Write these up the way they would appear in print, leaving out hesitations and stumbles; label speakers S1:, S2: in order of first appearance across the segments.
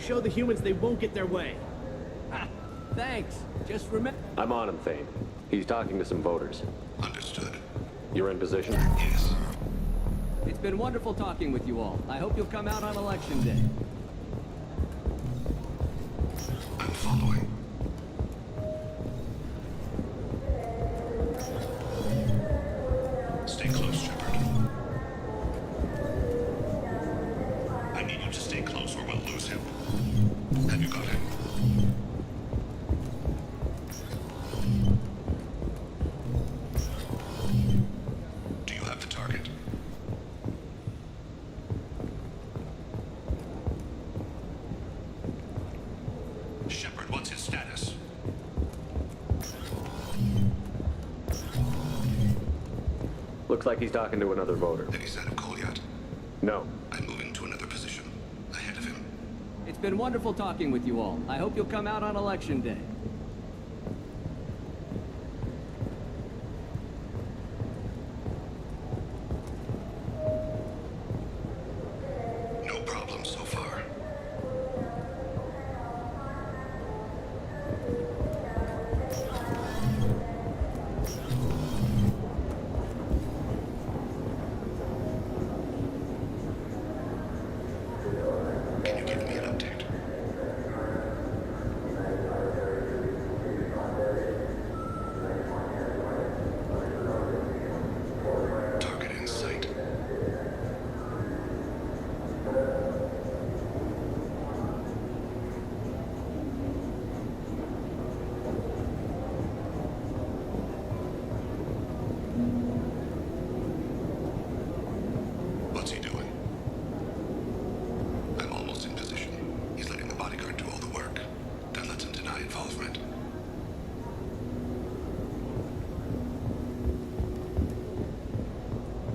S1: show the humans they won't get their way.
S2: Thanks. Just remember...
S3: I'm on him, Thane. He's talking to some voters.
S4: Understood.
S3: You're in position?
S4: Yes.
S2: It's been wonderful talking with you all. I hope you'll come out on election day.
S4: I'm following. Stay close, Shepard. I need you to stay close or we'll lose him. Have you got him? Do you have the target? Shepard, what's his status?
S3: Looks like he's talking to another voter.
S4: Any sign of Kolyat?
S3: No.
S4: I'm moving to another position. Ahead of him.
S2: It's been wonderful talking with you all. I hope you'll come out on election day.
S4: No problem so far. Can you give me an update? Target in sight. What's he doing? I'm almost in position. He's letting the bodyguard do all the work. That lets him deny involvement.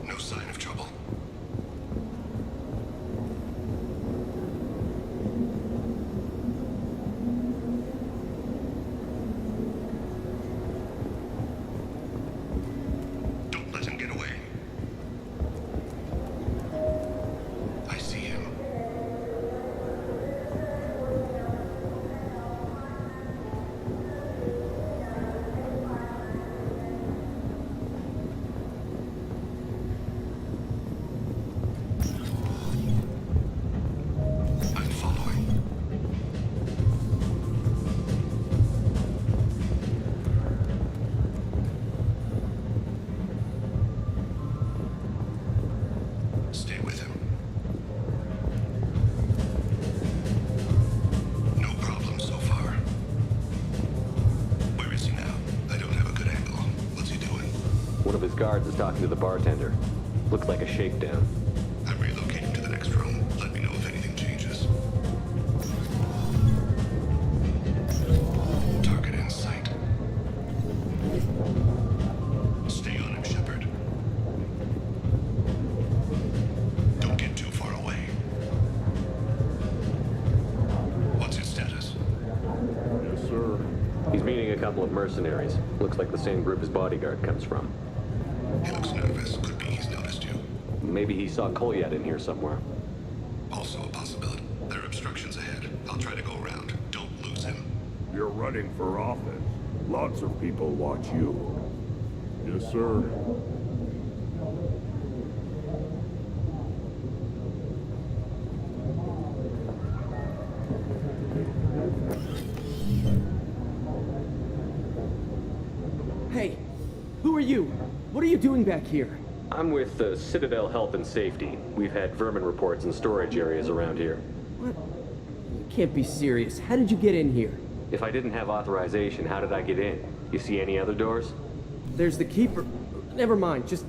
S4: No sign of trouble. Don't let him get away. I see him. I'm following. Stay with him. No problem so far. Where is he now? I don't have a good angle. What's he doing?
S3: One of his guards is talking to the bartender. Looks like a shakedown.
S4: I'm relocating to the next room. Let me know if anything changes. Target in sight. Stay on him, Shepard. Don't get too far away. What's his status?
S5: Yes, sir.
S3: He's meeting a couple of mercenaries. Looks like the same group his bodyguard comes from.
S4: He looks nervous. Could be he's noticed you.
S3: Maybe he saw Kolyat in here somewhere.
S4: Also a possibility. There are obstructions ahead. I'll try to go around. Don't lose him.
S5: You're running for office. Lots of people watch you. Yes, sir.
S1: Hey, who are you? What are you doing back here?
S3: I'm with the Citadel Health and Safety. We've had vermin reports in storage areas around here.
S1: What? You can't be serious. How did you get in here?
S3: If I didn't have authorization, how did I get in? You see any other doors?
S1: There's the keeper. Never mind. Just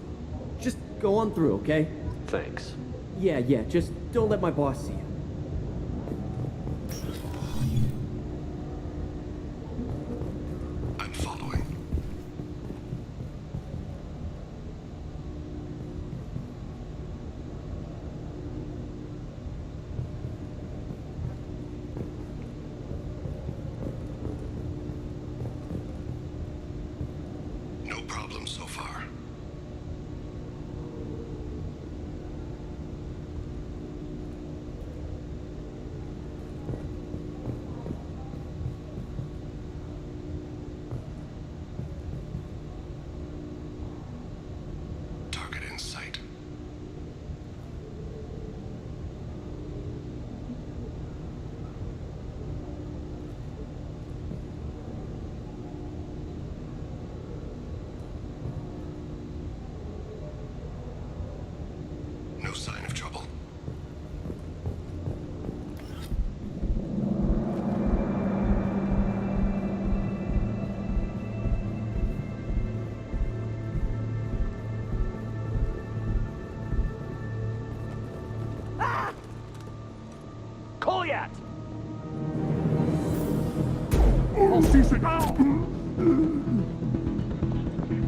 S1: go on through, okay?
S3: Thanks.
S1: Yeah, just don't let my boss see you.
S4: I'm following. No problem so far.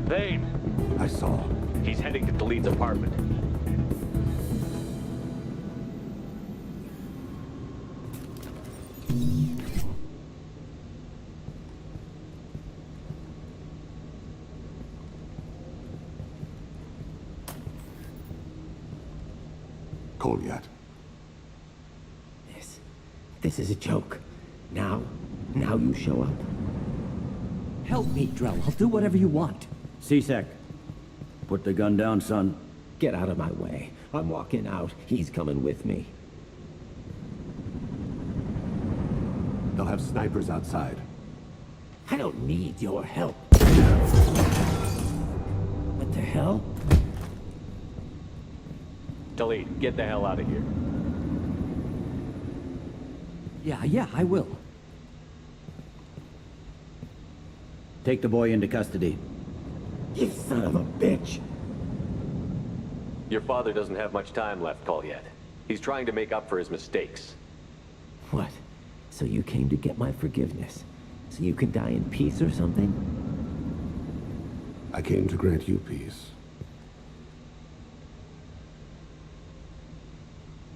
S3: Vane!
S5: I saw.
S3: He's heading to Delete's apartment.
S5: Goliath.
S6: This is a joke. Now you show up.
S2: Help me, Drell. I'll do whatever you want.
S7: C-Sec. Put the gun down, son.
S6: Get out of my way. I'm walking out. He's coming with me.
S5: They'll have snipers outside.
S6: I don't need your help. What the hell?
S3: Delete, get the hell out of here.
S2: Yeah, I will.
S7: Take the boy into custody.
S6: You son of a bitch!
S3: Your father doesn't have much time left, Goliath. He's trying to make up for his mistakes.
S6: What? So you came to get my forgiveness? So you can die in peace or something?
S5: I came to grant you peace.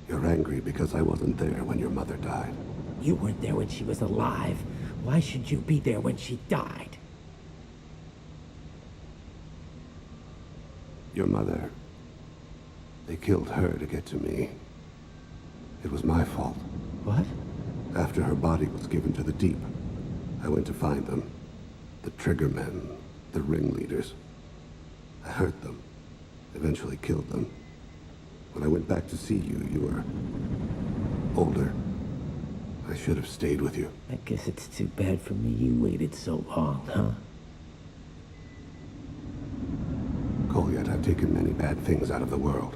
S5: You're angry because I wasn't there when your mother died.
S6: You weren't there when she was alive. Why should you be there when she died?
S5: Your mother. They killed her to get to me. It was my fault.
S6: What?
S5: After her body was given to the deep, I went to find them. The triggermen, the ringleaders. I hurt them. Eventually killed them. When I went back to see you, you were older. I should have stayed with you.
S6: I guess it's too bad for me you waited so long, huh?
S5: Goliath, I've taken many bad things out of the world.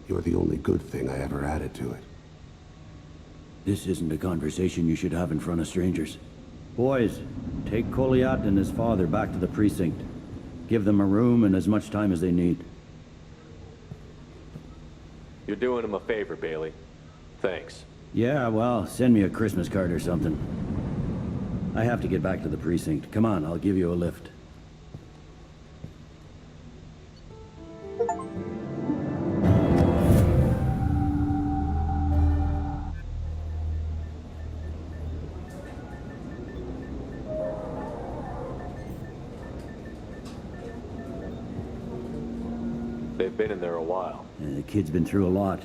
S5: You're the only good thing I ever added to it.
S7: This isn't a conversation you should have in front of strangers. Boys, take Goliath and his father back to the precinct. Give them a room and as much time as they need.
S3: You're doing him a favor, Bailey. Thanks.
S7: Yeah, well, send me a Christmas card or something. I have to get back to the precinct. Come on, I'll give you a lift.
S3: They've been in there a while.
S7: The kid's been through a lot.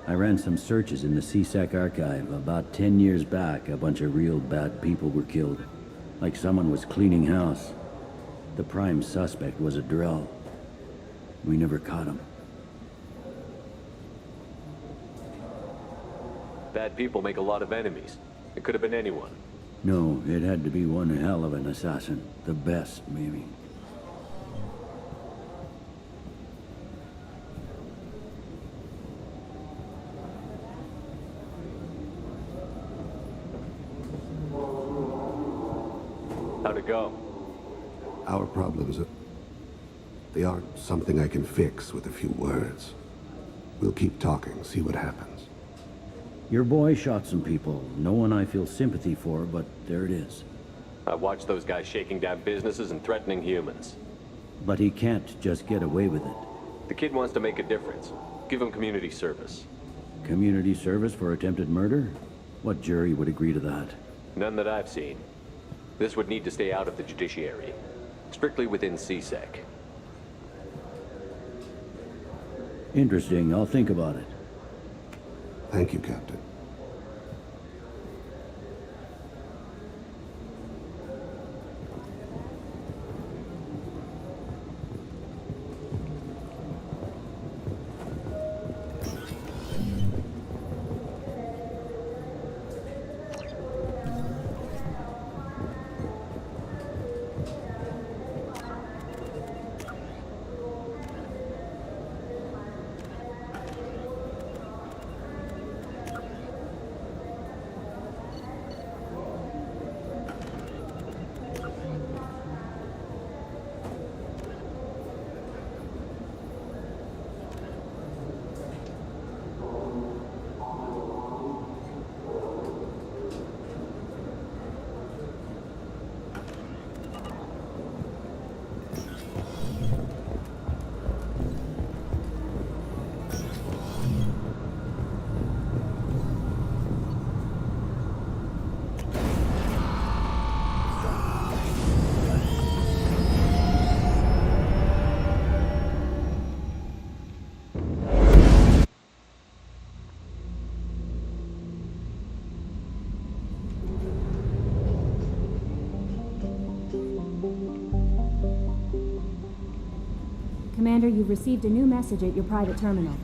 S7: I ran some searches in the C-Sec archive. About 10 years back, a bunch of real bad people were killed. Like someone was cleaning house. The prime suspect was a Drell. We never caught him.
S3: Bad people make a lot of enemies. It could have been anyone.
S7: No, it had to be one hell of an assassin. The best, maybe.
S3: How'd it go?
S5: Our problems they aren't something I can fix with a few words. We'll keep talking, see what happens.
S7: Your boy shot some people. No one I feel sympathy for, but there it is.
S3: I watched those guys shaking down businesses and threatening humans.
S7: But he can't just get away with it.
S3: The kid wants to make a difference. Give him community service.
S7: Community service for attempted murder? What jury would agree to that?
S3: None that I've seen. This would need to stay out of the judiciary. Strictly within C-Sec.
S7: Interesting. I'll think about it.
S5: Thank you, Captain.
S8: Commander, you've received a new message at your private terminal.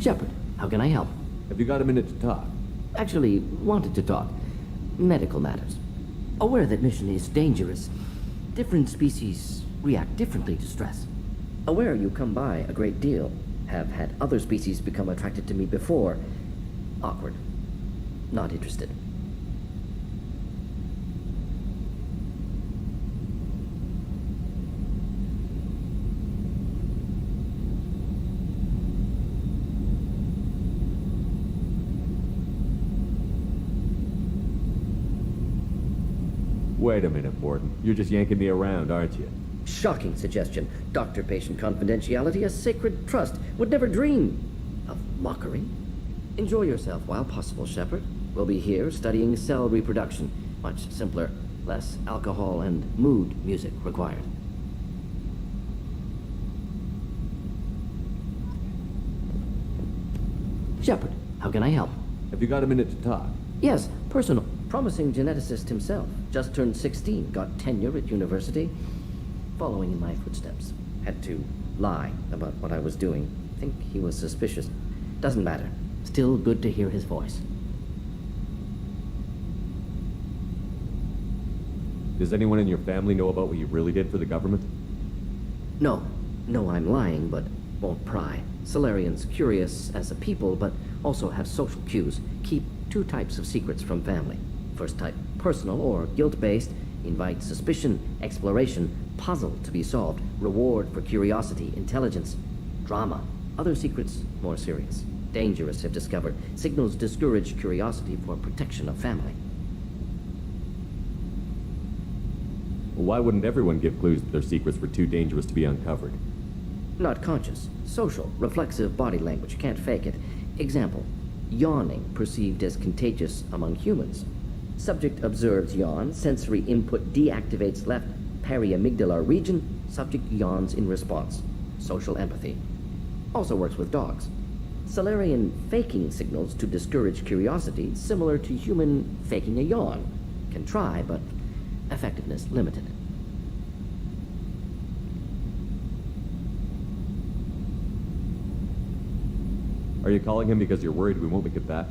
S6: Shepard, how can I help?
S9: Have you got a minute to talk?
S6: Actually, wanted to talk. Medical matters. Aware that mission is dangerous. Different species react differently to stress. Aware you come by a great deal. Have had other species become attracted to me before. Awkward. Not interested.
S9: Wait a minute, Warden. You're just yanking me around, aren't you?
S6: Shocking suggestion. Doctor-patient confidentiality, a sacred trust. Would never dream of mockery. Enjoy yourself while possible, Shepard. We'll be here studying cell reproduction. Much simpler, less alcohol and mood music required. Shepard, how can I help?
S9: Have you got a minute to talk?
S6: Yes, personal. Promising geneticist himself. Just turned 16, got tenure at university. Following in my footsteps. Had to lie about what I was doing. Think he was suspicious. Doesn't matter. Still good to hear his voice.
S9: Does anyone in your family know about what you really did for the government?
S6: No. No, I'm lying, but won't pry. Solarians curious as a people, but also have social cues. Keep two types of secrets from family. First type, personal or guilt-based, invite suspicion, exploration, puzzle to be solved, reward for curiosity, intelligence, drama. Other secrets, more serious. Dangerous if discovered. Signals discourage curiosity for protection of family.
S9: Well, why wouldn't everyone give clues that their secrets were too dangerous to be uncovered?
S6: Not conscious. Social, reflexive body language. Can't fake it. Example. Yawning perceived as contagious among humans. Subject observes yawn. Sensory input deactivates left periamygdalar region. Subject yawns in response. Social empathy. Also works with dogs. Solarian faking signals to discourage curiosity, similar to human faking a yawn. Can try, but effectiveness limited.
S9: Are you calling him because you're worried we won't make it back?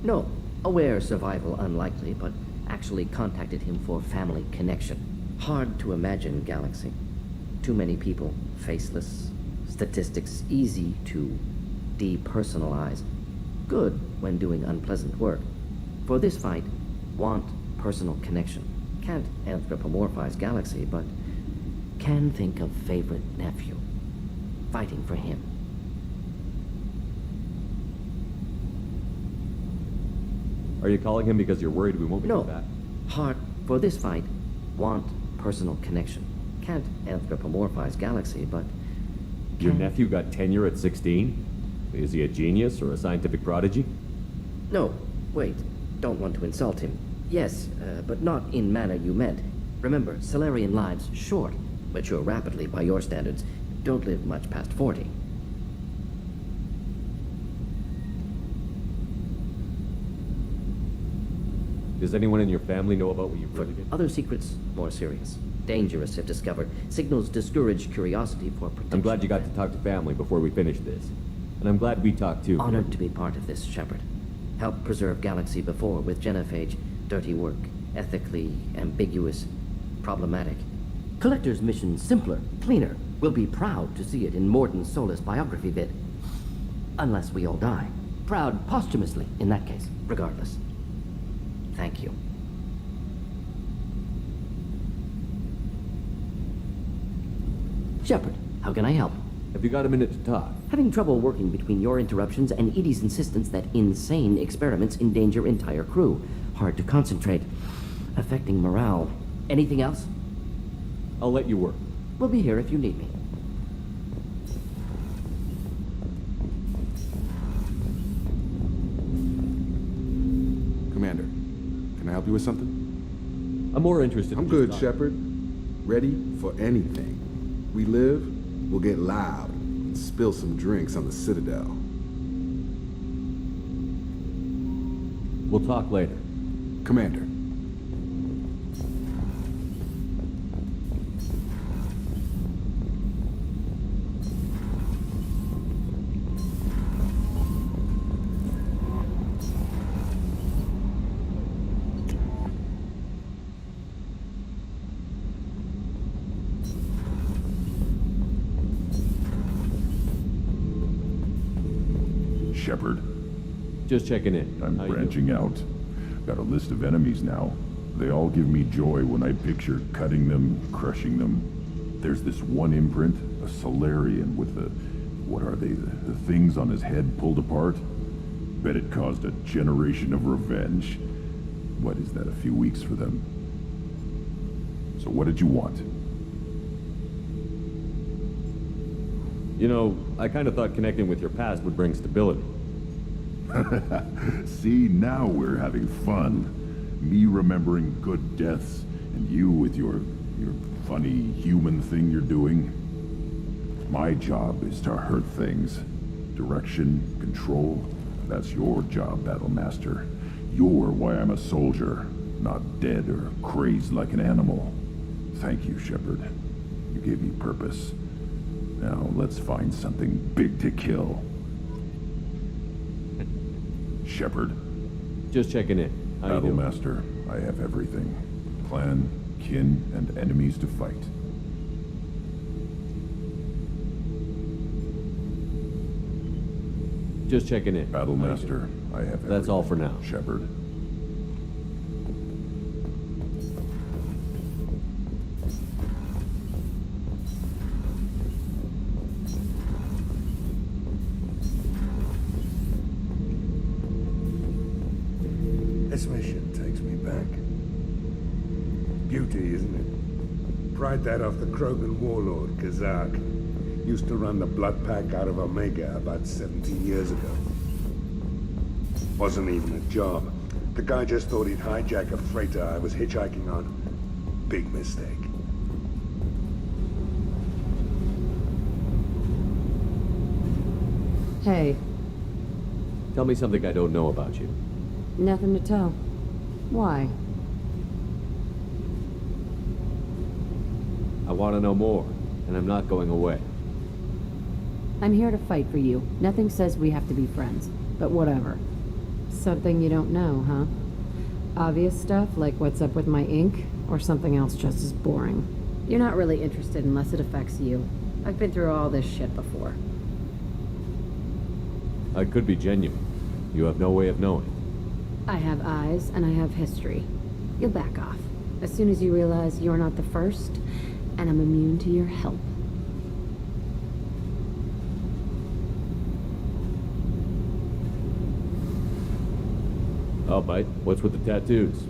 S6: No. Aware survival unlikely, but actually contacted him for family connection. Hard to imagine galaxy. Too many people, faceless. Statistics easy to depersonalize. Good when doing unpleasant work. For this fight, want personal connection. Can't anthropomorphize galaxy, but can think of favorite nephew. Fighting for him.
S9: Are you calling him because you're worried we won't make
S6: No.
S9: it back?
S6: Hard for this fight, want personal connection. Can't anthropomorphize galaxy, but
S9: Your nephew got tenure at 16? Is he a genius or a scientific prodigy?
S6: No, wait. Don't want to insult him. Yes, but not in manner you meant. Remember, Solarian lives short. Mature rapidly by your standards. Don't live much past 40.
S9: Does anyone in your family know about what you
S6: For
S9: really did?
S6: other secrets, more serious. dangerous if discovered. Signals discourage curiosity for protection.
S9: I'm glad you got to talk to family before we finish this. And I'm glad we talked too.
S6: Honored to be part of this, Shepard. Helped preserve Galaxy before with genophage. Dirty work. Ethically ambiguous. Problematic. Collector's mission simpler, cleaner. We'll be proud to see it in Morden Solis biography vid. Unless we all die. Proud posthumously, in that case. Regardless. Thank you. Shepard, how can I help?
S9: Have you got a minute to talk?
S6: Having trouble working between your interruptions and Edie's insistence that insane experiments endanger entire crew. Hard to concentrate. Affecting morale. Anything else?
S9: I'll let you work.
S6: We'll be here if you need me.
S10: Commander, can I help you with something?
S9: I'm more interested.
S10: I'm good, Shepard. Ready for anything. We live, we'll get loud and spill some drinks on the Citadel.
S9: We'll talk later.
S10: Commander.
S11: Shepard.
S9: Just checking in.
S11: I'm branching out. Got a list of enemies now. They all give me joy when I picture cutting them, crushing them. There's this one imprint, a Solarian with the... what are they? The things on his head pulled apart? Bet it caused a generation of revenge. What is that, a few weeks for them? So what did you want?
S9: You know, I kind of thought connecting with your past would bring stability.
S11: See, now we're having fun. Me remembering good deaths, and you with your funny human thing you're doing. My job is to hurt things. Direction, control, that's your job, Battlemaster. You're why I'm a soldier, not dead or crazed like an animal. Thank you, Shepard. You gave me purpose. Now, let's find something big to kill. Shepard.
S9: Just checking in. How you doing?
S11: Battlemaster, I have everything. Clan, kin, and enemies to fight.
S9: Just checking in.
S11: Battlemaster, I have everything.
S9: That's all for now.
S11: Shepard.
S12: This mission takes me back. Beauty, isn't it? Pried that off the Krogan warlord, Kazak. Used to run the blood pack out of Omega about 17 years ago. Wasn't even a job. The guy just thought he'd hijack a freighter I was hitchhiking on. Big mistake.
S13: Hey.
S9: Tell me something I don't know about you.
S13: Nothing to tell. Why?
S9: I want to know more, and I'm not going away.
S13: I'm here to fight for you. Nothing says we have to be friends, but whatever. Something you don't know, huh? Obvious stuff, like what's up with my ink, or something else just as boring? You're not really interested unless it affects you. I've been through all this shit before.
S9: I could be genuine. You have no way of knowing.
S13: I have eyes, and I have history. You'll back off. As soon as you realize you're not the first, and I'm immune to your help.
S9: I'll bite. What's with the tattoos?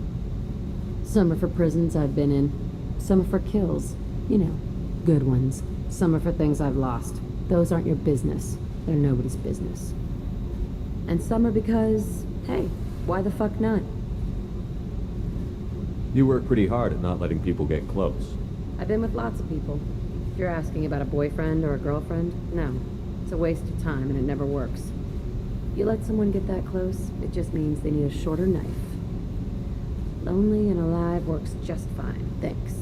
S13: Some are for prisons I've been in. Some are for kills. You know, good ones. Some are for things I've lost. Those aren't your business. They're nobody's business. And some are because, hey, why the fuck not?
S9: You work pretty hard at not letting people get close.
S13: I've been with lots of people. If you're asking about a boyfriend or a girlfriend, no. It's a waste of time and it never works. You let someone get that close, it just means they need a shorter knife. Lonely and alive works just fine, thanks.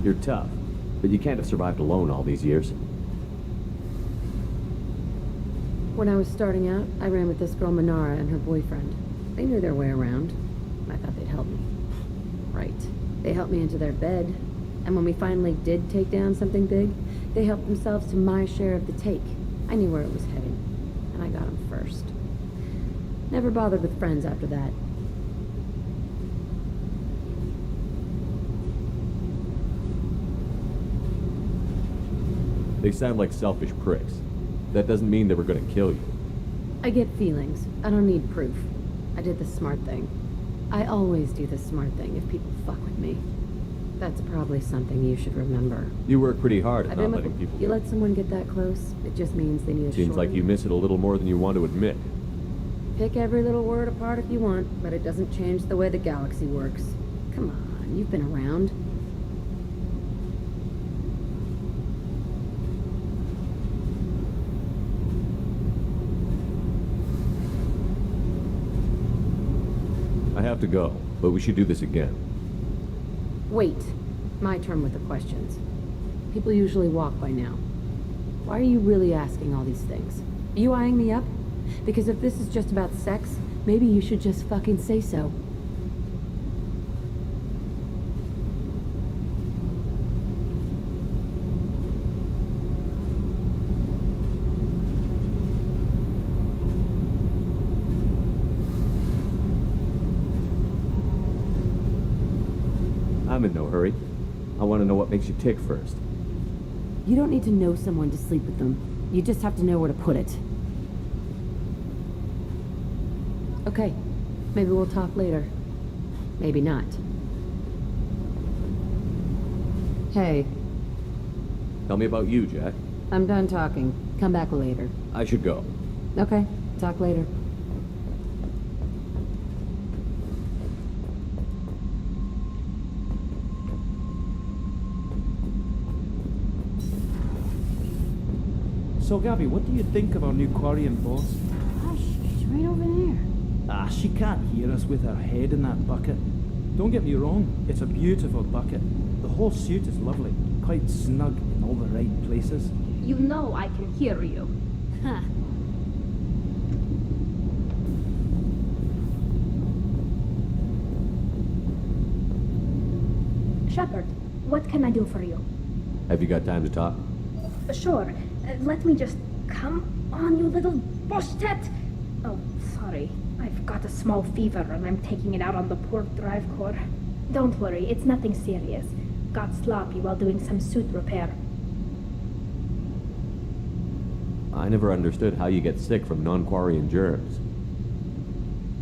S9: You're tough, but you can't have survived alone all these years.
S13: When I was starting out, I ran with this girl Manara and her boyfriend. They knew their way around. I thought they'd help me. Right. They helped me into their bed, and when we finally did take down something big, they helped themselves to my share of the take. I knew where it was heading, and I got them first. Never bothered with friends after that.
S9: They sound like selfish pricks. That doesn't mean they were gonna kill you.
S13: I get feelings. I don't need proof. I did the smart thing. I always do the smart thing if people fuck with me. That's probably something you should remember.
S9: You work pretty hard at not letting people...
S13: You let someone get that close, it just means they need a
S9: Seems like you miss it a little more than you want to admit.
S13: Pick every little word apart if you want, but it doesn't change the way the galaxy works. Come on, you've been around.
S9: I have to go, but we should do this again.
S13: Wait. My turn with the questions. People usually walk by now. Why are you really asking all these things? Are you eyeing me up? Because if this is just about sex, maybe you should just fucking say so.
S9: I'm in no hurry. I want to know what makes you tick first.
S13: You don't need to know someone to sleep with them. You just have to know where to put it. Okay, maybe we'll talk later. Maybe not. Hey.
S9: Tell me about you, Jack.
S13: I'm done talking. Come back later.
S9: I should go.
S13: Okay, talk later.
S14: So, Gabby, what do you think of our new Quarian boss?
S8: Hush, she's right over there.
S14: Ah, she can't hear us with her head in that bucket. Don't get me wrong, it's a beautiful bucket. The whole suit is lovely, quite snug in all the right places.
S15: You know I can hear you. Huh.
S16: Shepard, what can I do for you?
S9: Have you got time to talk?
S16: Sure. Let me just... Come on, you little bushtet! Oh, sorry. I've got a small fever and I'm taking it out on the port drive core. Don't worry, it's nothing serious. Got sloppy while doing some suit repair.
S9: I never understood how you get sick from non-Quarian germs.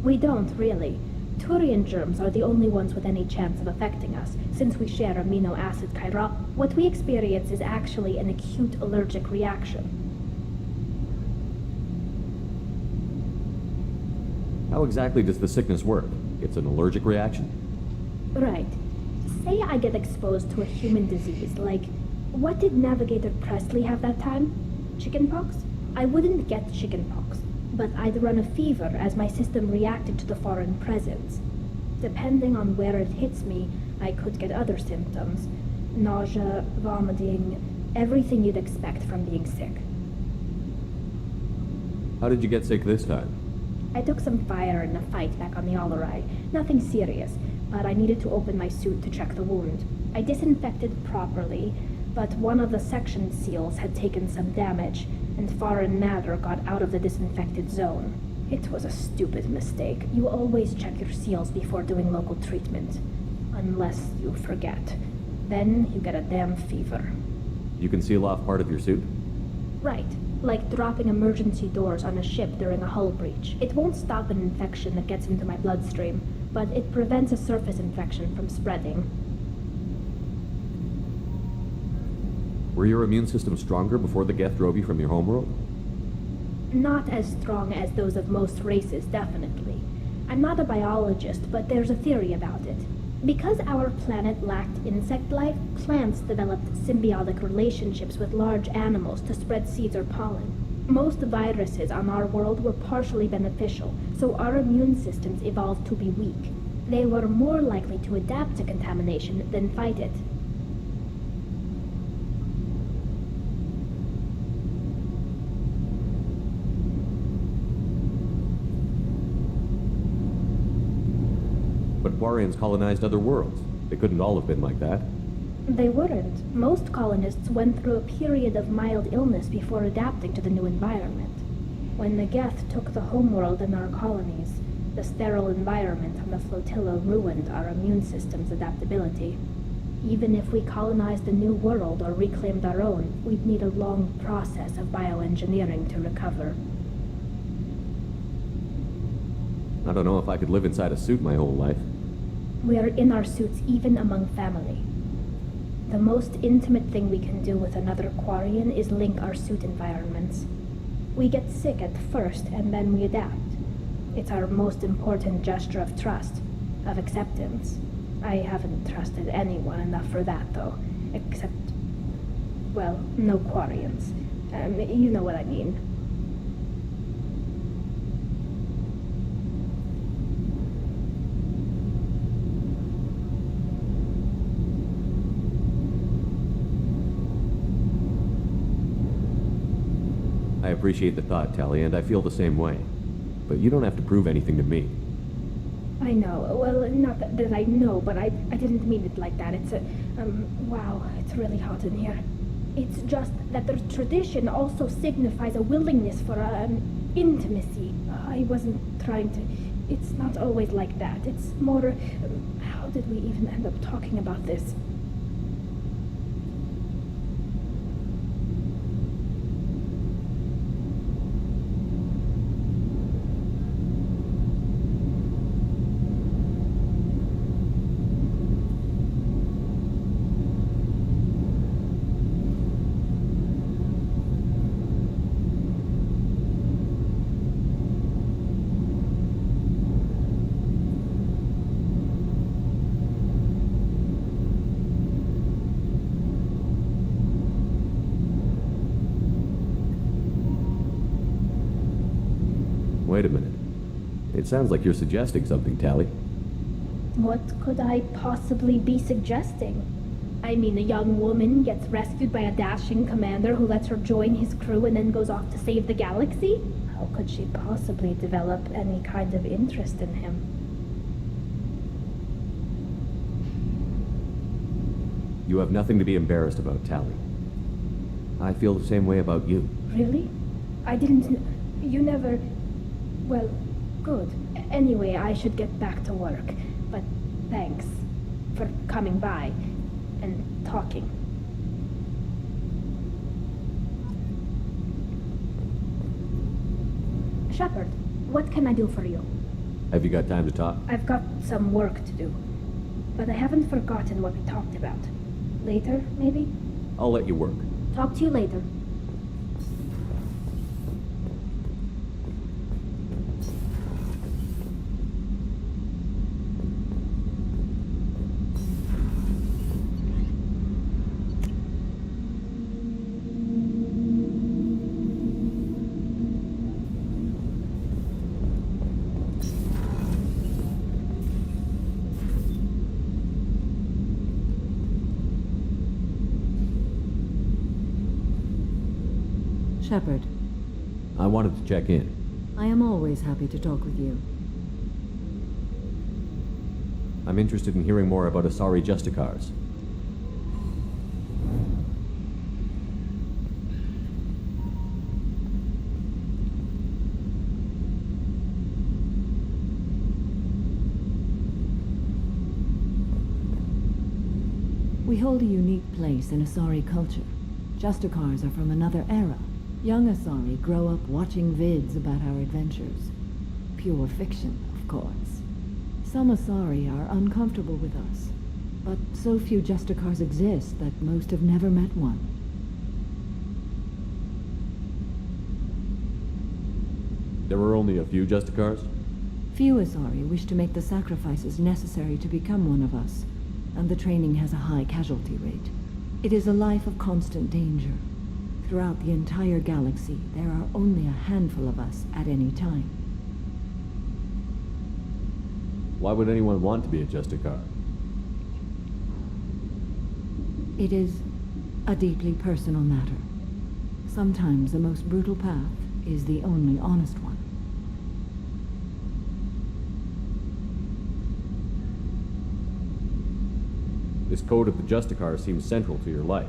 S16: We don't, really. Turian germs are the only ones with any chance of affecting us, since we share amino acid chiral. What we experience is actually an acute allergic reaction.
S9: How exactly does the sickness work? It's an allergic reaction?
S16: Right. Say I get exposed to a human disease, like... What did Navigator Presley have that time? Chickenpox? I wouldn't get chickenpox, but I'd run a fever as my system reacted to the foreign presence. Depending on where it hits me, I could get other symptoms. Nausea, vomiting, everything you'd expect from being sick.
S9: How did you get sick this time?
S16: I took some fire in a fight back on the Allerai. Nothing serious, but I needed to open my suit to check the wound. I disinfected properly, but one of the section seals had taken some damage, and foreign matter got out of the disinfected zone. It was a stupid mistake. You always check your seals before doing local treatment. Unless you forget. Then you get a damn fever.
S9: You can seal off part of your suit?
S16: Right. Like dropping emergency doors on a ship during a hull breach. It won't stop an infection that gets into my bloodstream, but it prevents a surface infection from spreading.
S9: Were your immune system stronger before the Geth drove you from your homeworld?
S16: Not as strong as those of most races, definitely. I'm not a biologist, but there's a theory about it. Because our planet lacked insect life, plants developed symbiotic relationships with large animals to spread seeds or pollen. Most viruses on our world were partially beneficial, so our immune systems evolved to be weak. They were more likely to adapt to contamination than fight it.
S9: Quarians colonized other worlds. They couldn't all have been like that.
S16: They weren't. Most colonists went through a period of mild illness before adapting to the new environment. When the Geth took the homeworld and our colonies, the sterile environment on the flotilla ruined our immune system's adaptability. Even if we colonized a new world or reclaimed our own, we'd need a long process of bioengineering to recover.
S9: I don't know if I could live inside a suit my whole life.
S16: We are in our suits even among family. The most intimate thing we can do with another Quarian is link our suit environments. We get sick at first, and then we adapt. It's our most important gesture of trust, of acceptance. I haven't trusted anyone enough for that, though. Except, well, no Quarians. You know what I mean.
S9: I appreciate the thought, Tally, and I feel the same way. But you don't have to prove anything to me.
S16: I know. Well, not that I know, but I didn't mean it like that. It's wow, it's really hot in here. It's just that the tradition also signifies a willingness for intimacy. I wasn't trying to... It's not always like that. It's more... how did we even end up talking about this?
S9: Wait a minute. It sounds like you're suggesting something, Tally.
S16: What could I possibly be suggesting? I mean, a young woman gets rescued by a dashing commander who lets her join his crew and then goes off to save the galaxy? How could she possibly develop any kind of interest in him?
S9: You have nothing to be embarrassed about, Tally. I feel the same way about you.
S16: Really? I didn't... You never... Well, good. Anyway, I should get back to work. But thanks for coming by and talking. Shepard, what can I do for you?
S9: Have you got time to talk?
S16: I've got some work to do. But I haven't forgotten what we talked about. Later, maybe?
S9: I'll let you work.
S16: Talk to you later.
S13: Shepard.
S9: I wanted to check in.
S13: I am always happy to talk with you.
S9: I'm interested in hearing more about Asari Justicars.
S13: We hold a unique place in Asari culture. Justicars are from another era. Young Asari grow up watching vids about our adventures. Pure fiction, of course. Some Asari are uncomfortable with us, but so few Justicars exist that most have never met one.
S9: There were only a few Justicars?
S13: Few Asari wish to make the sacrifices necessary to become one of us, and the training has a high casualty rate. It is a life of constant danger. Throughout the entire galaxy, there are only a handful of us at any time.
S9: Why would anyone want to be a Justicar?
S13: It is a deeply personal matter. Sometimes the most brutal path is the only honest one.
S9: This code of the Justicar seems central to your life.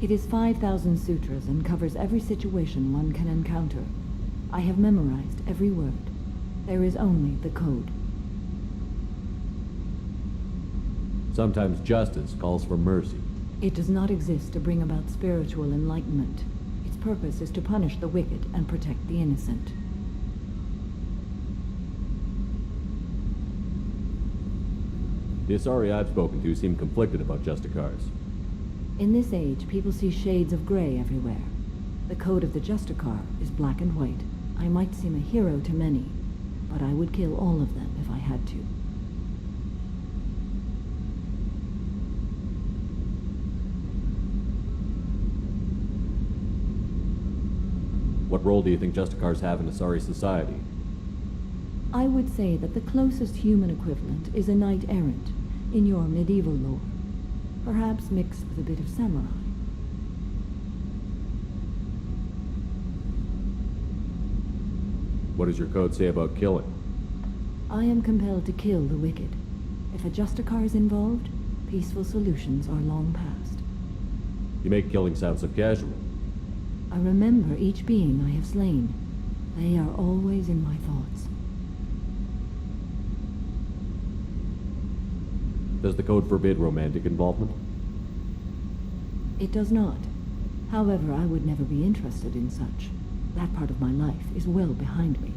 S17: It is 5,000 sutras and covers every situation one can encounter. I have memorized every word. There is only the code.
S9: Sometimes justice calls for mercy.
S17: It does not exist to bring about spiritual enlightenment. Its purpose is to punish the wicked and protect the innocent.
S9: The Asari I've spoken to seem conflicted about Justicars.
S17: In this age, people see shades of gray everywhere. The code of the Justicar is black and white. I might seem a hero to many, but I would kill all of them if I had to.
S9: What role do you think Justicars have in Asari society?
S17: I would say that the closest human equivalent is a knight-errant in your medieval lore, perhaps mixed with a bit of samurai.
S9: What does your code say about killing?
S17: I am compelled to kill the wicked. If a Justicar is involved, peaceful solutions are long past.
S9: You make killing sound so casual.
S17: I remember each being I have slain. They are always in my thoughts.
S9: Does the code forbid romantic involvement?
S17: It does not. However, I would never be interested in such. That part of my life is well behind me.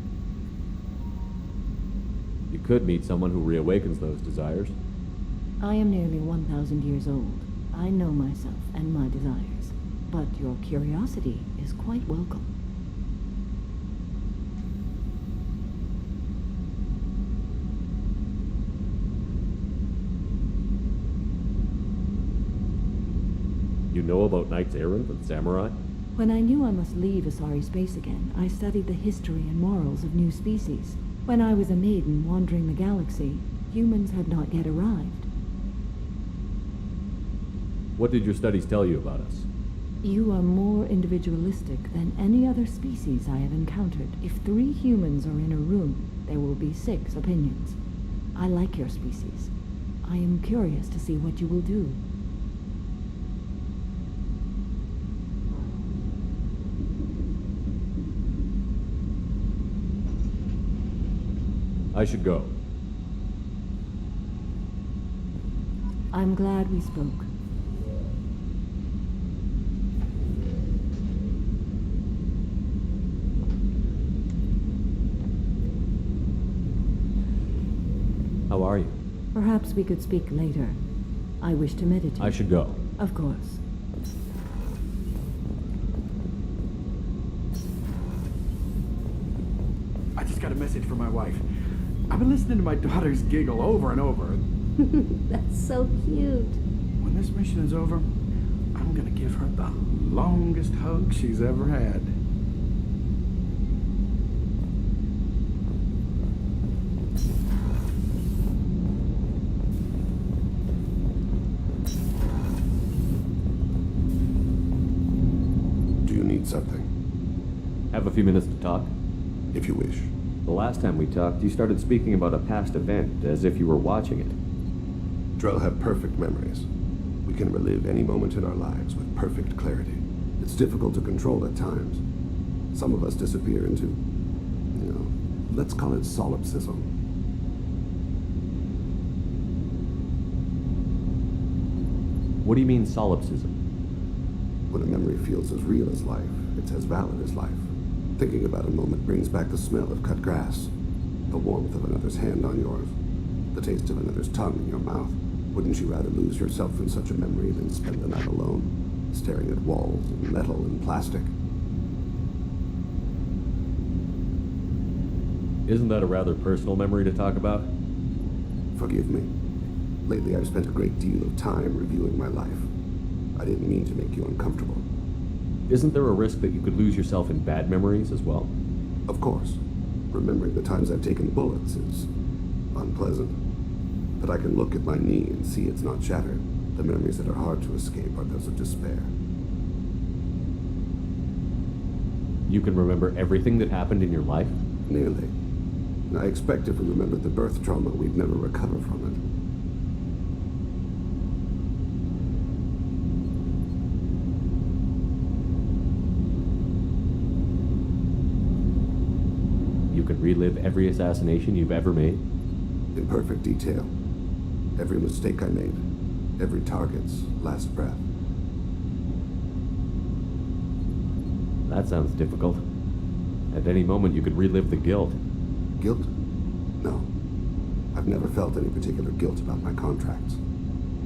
S9: You could meet someone who reawakens those desires.
S17: I am nearly 1,000 years old. I know myself and my desires. But your curiosity is quite welcome.
S9: You know about knights errant and samurai?
S17: When I knew I must leave Asari space again, I studied the history and morals of new species. When I was a maiden wandering the galaxy, humans had not yet arrived.
S9: What did your studies tell you about us?
S17: You are more individualistic than any other species I have encountered. If 3 humans are in a room, there will be 6 opinions. I like your species. I am curious to see what you will do.
S9: I should go.
S17: I'm glad we spoke.
S9: How are you?
S17: Perhaps we could speak later. I wish to meditate.
S9: I should go.
S17: Of course.
S14: I just got a message from my wife. I've been listening to my daughters giggle over and over.
S8: That's so cute.
S14: When this mission is over, I'm gonna give her the longest hug she's ever had.
S5: Do you need something?
S9: Have a few minutes to talk?
S5: If you wish.
S9: The last time we talked, you started speaking about a past event, as if you were watching it.
S5: Drell have perfect memories. We can relive any moment in our lives with perfect clarity. It's difficult to control at times. Some of us disappear into, let's call it solipsism.
S9: What do you mean, solipsism?
S5: When a memory feels as real as life, it's as valid as life. Thinking about a moment brings back the smell of cut grass, the warmth of another's hand on yours, the taste of another's tongue in your mouth. Wouldn't you rather lose yourself in such a memory than spend the night alone, staring at walls and metal and plastic?
S9: Isn't that a rather personal memory to talk about?
S5: Forgive me. Lately I've spent a great deal of time reviewing my life. I didn't mean to make you uncomfortable.
S9: Isn't there a risk that you could lose yourself in bad memories as well?
S5: Of course. Remembering the times I've taken bullets is unpleasant. But I can look at my knee and see it's not shattered. The memories that are hard to escape are those of despair.
S9: You can remember everything that happened in your life?
S5: Nearly. I expect if we remembered the birth trauma, we'd never recover from
S9: relive every assassination you've ever made?
S5: In perfect detail. Every mistake I made. Every target's last breath.
S9: That sounds difficult. At any moment, you could relive the guilt.
S5: Guilt? No. I've never felt any particular guilt about my contracts.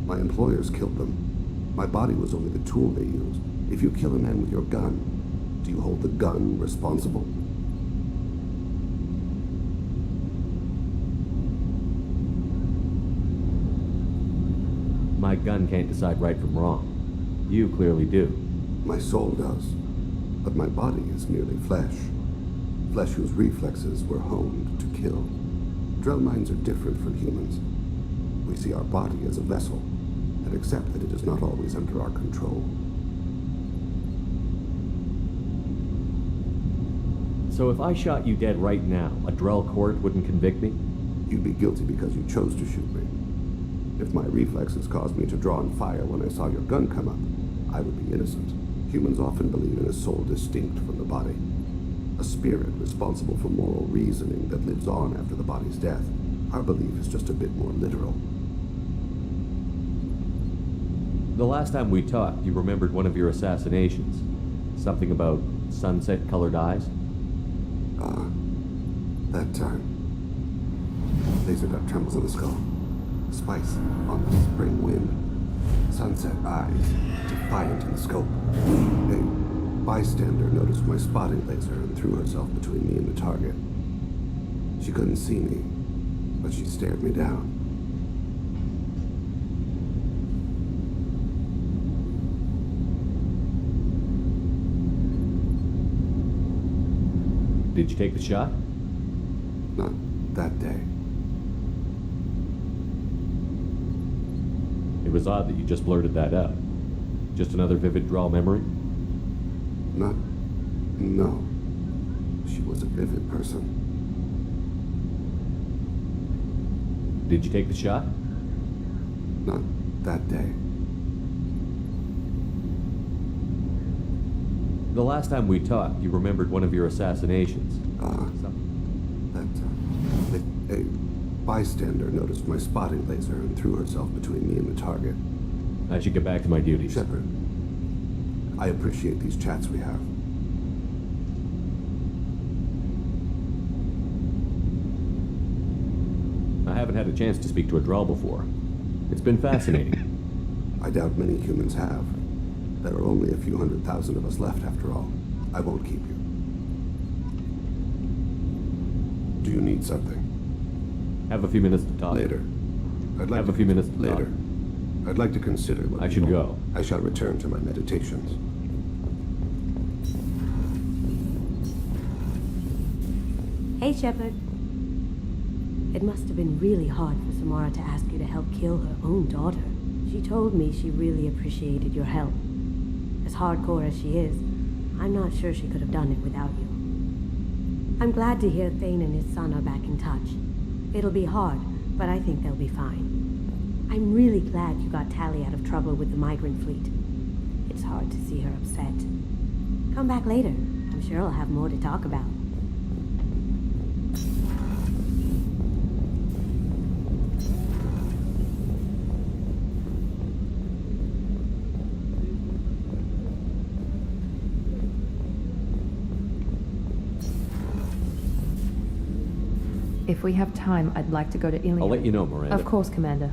S5: My employers killed them. My body was only the tool they used. If you kill a man with your gun, do you hold the gun responsible?
S9: My gun can't decide right from wrong. You clearly do.
S5: My soul does. But my body is merely flesh. Flesh whose reflexes were honed to kill. Drell minds are different from humans. We see our body as a vessel, and accept that it is not always under our control.
S9: So if I shot you dead right now, a Drell court wouldn't convict me?
S5: You'd be guilty because you chose to shoot me. If my reflexes caused me to draw on fire when I saw your gun come up, I would be innocent. Humans often believe in a soul distinct from the body. A spirit responsible for moral reasoning that lives on after the body's death. Our belief is just a bit more literal.
S9: The last time we talked, you remembered one of your assassinations. Something about sunset-colored eyes?
S5: That time. Laser dot trembles in the skull. Spice on the spring wind. Sunset eyes, defiant in the scope. A bystander noticed my spotting laser and threw herself between me and the target. She couldn't see me, but she stared me down.
S9: Did you take the shot?
S5: Not that day.
S9: It was odd that you just blurted that out. Just another vivid Drell memory?
S5: No. She was a vivid person.
S9: Did you take the shot?
S5: Not that day.
S9: The last time we talked, you remembered one of your assassinations.
S5: A bystander noticed my spotting laser and threw herself between me and the target.
S9: I should get back to my duties.
S5: Shepard, I appreciate these chats we have.
S9: I haven't had a chance to speak to a Drell before. It's been fascinating.
S5: I doubt many humans have. There are only a few 100,000 of us left after all. I won't keep you. Do you need something?
S9: Have a few minutes to talk.
S5: Later.
S9: Have a few minutes to talk.
S5: Later. I'd like to consider what
S9: I should go.
S5: I shall return to my meditations.
S8: Hey, Shepard. It must have been really hard for Samara to ask you to help kill her own daughter. She told me she really appreciated your help. As hardcore as she is, I'm not sure she could have done it without you. I'm glad to hear Thane and his son are back in touch. It'll be hard, but I think they'll be fine. I'm really glad you got Tali out of trouble with the migrant fleet. It's hard to see her upset. Come back later. I'm sure I'll have more to talk about.
S18: If we have time, I'd like to go to Ilion.
S9: I'll let you know, Miranda.
S18: Of course, Commander.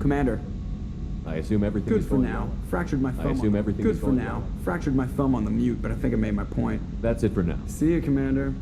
S19: Commander.
S9: I assume everything
S19: Good
S9: is
S19: for
S9: going
S19: now.
S9: well.
S19: Fractured my thumb.
S9: I assume everything
S19: Good
S9: is
S19: for
S9: going
S19: now.
S9: well.
S19: Fractured my thumb on the mute, but I think I made my point.
S9: That's it for now.
S19: See you, Commander.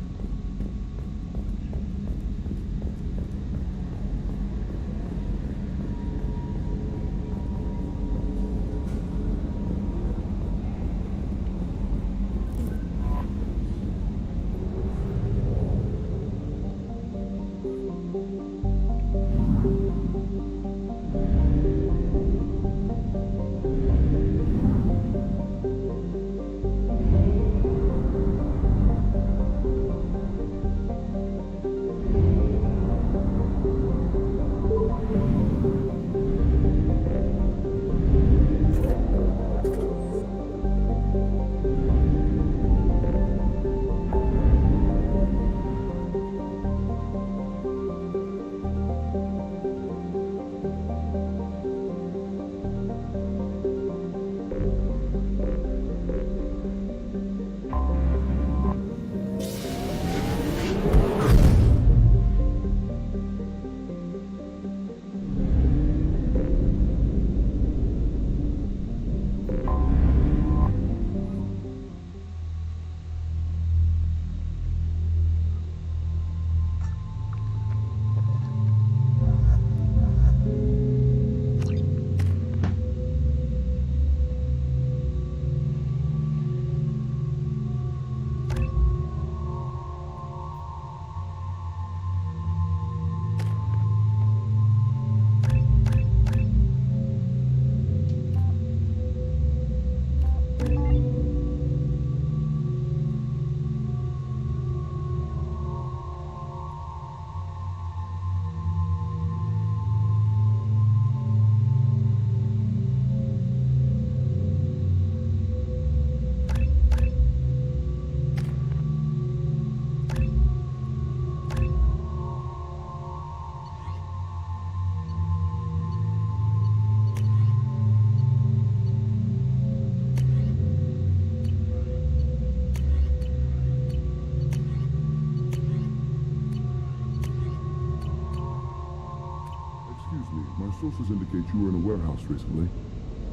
S11: Sources indicate you were in a warehouse recently.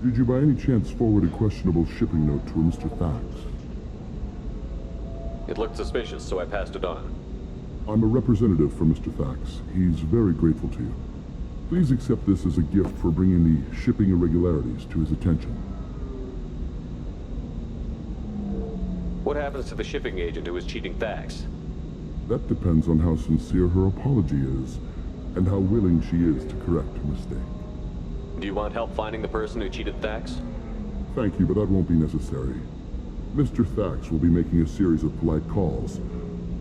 S11: Did you by any chance forward a questionable shipping note to a Mr. Thax?
S3: It looked suspicious, so I passed it on.
S11: I'm a representative for Mr. Thax. He's very grateful to you. Please accept this as a gift for bringing the shipping irregularities to his attention.
S3: What happens to the shipping agent who was cheating Thax?
S11: That depends on how sincere her apology is, and how willing she is to correct her mistake.
S3: Do you want help finding the person who cheated Thax?
S11: Thank you, but that won't be necessary. Mr. Thax will be making a series of polite calls.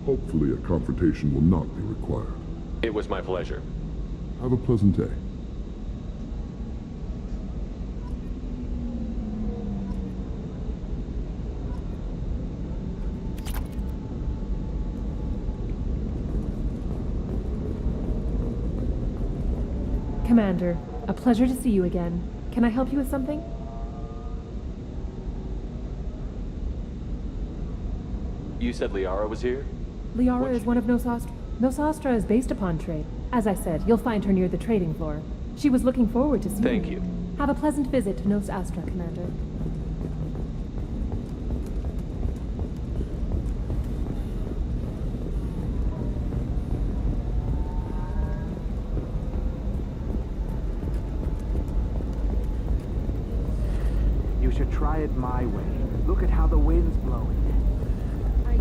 S11: Hopefully a confrontation will not be required.
S3: It was my pleasure.
S11: Have a pleasant day.
S20: Commander, a pleasure to see you again. Can I help you with something?
S3: You said Liara was here?
S20: Liara is one of Nosastra. Nosastra is based upon trade. As I said, you'll find her near the trading floor. She was looking forward to seeing you.
S3: Thank you.
S20: Have a pleasant visit to Nosastra, Commander.
S21: You should try it my way. Look at how the wind's blowing.
S22: Well, I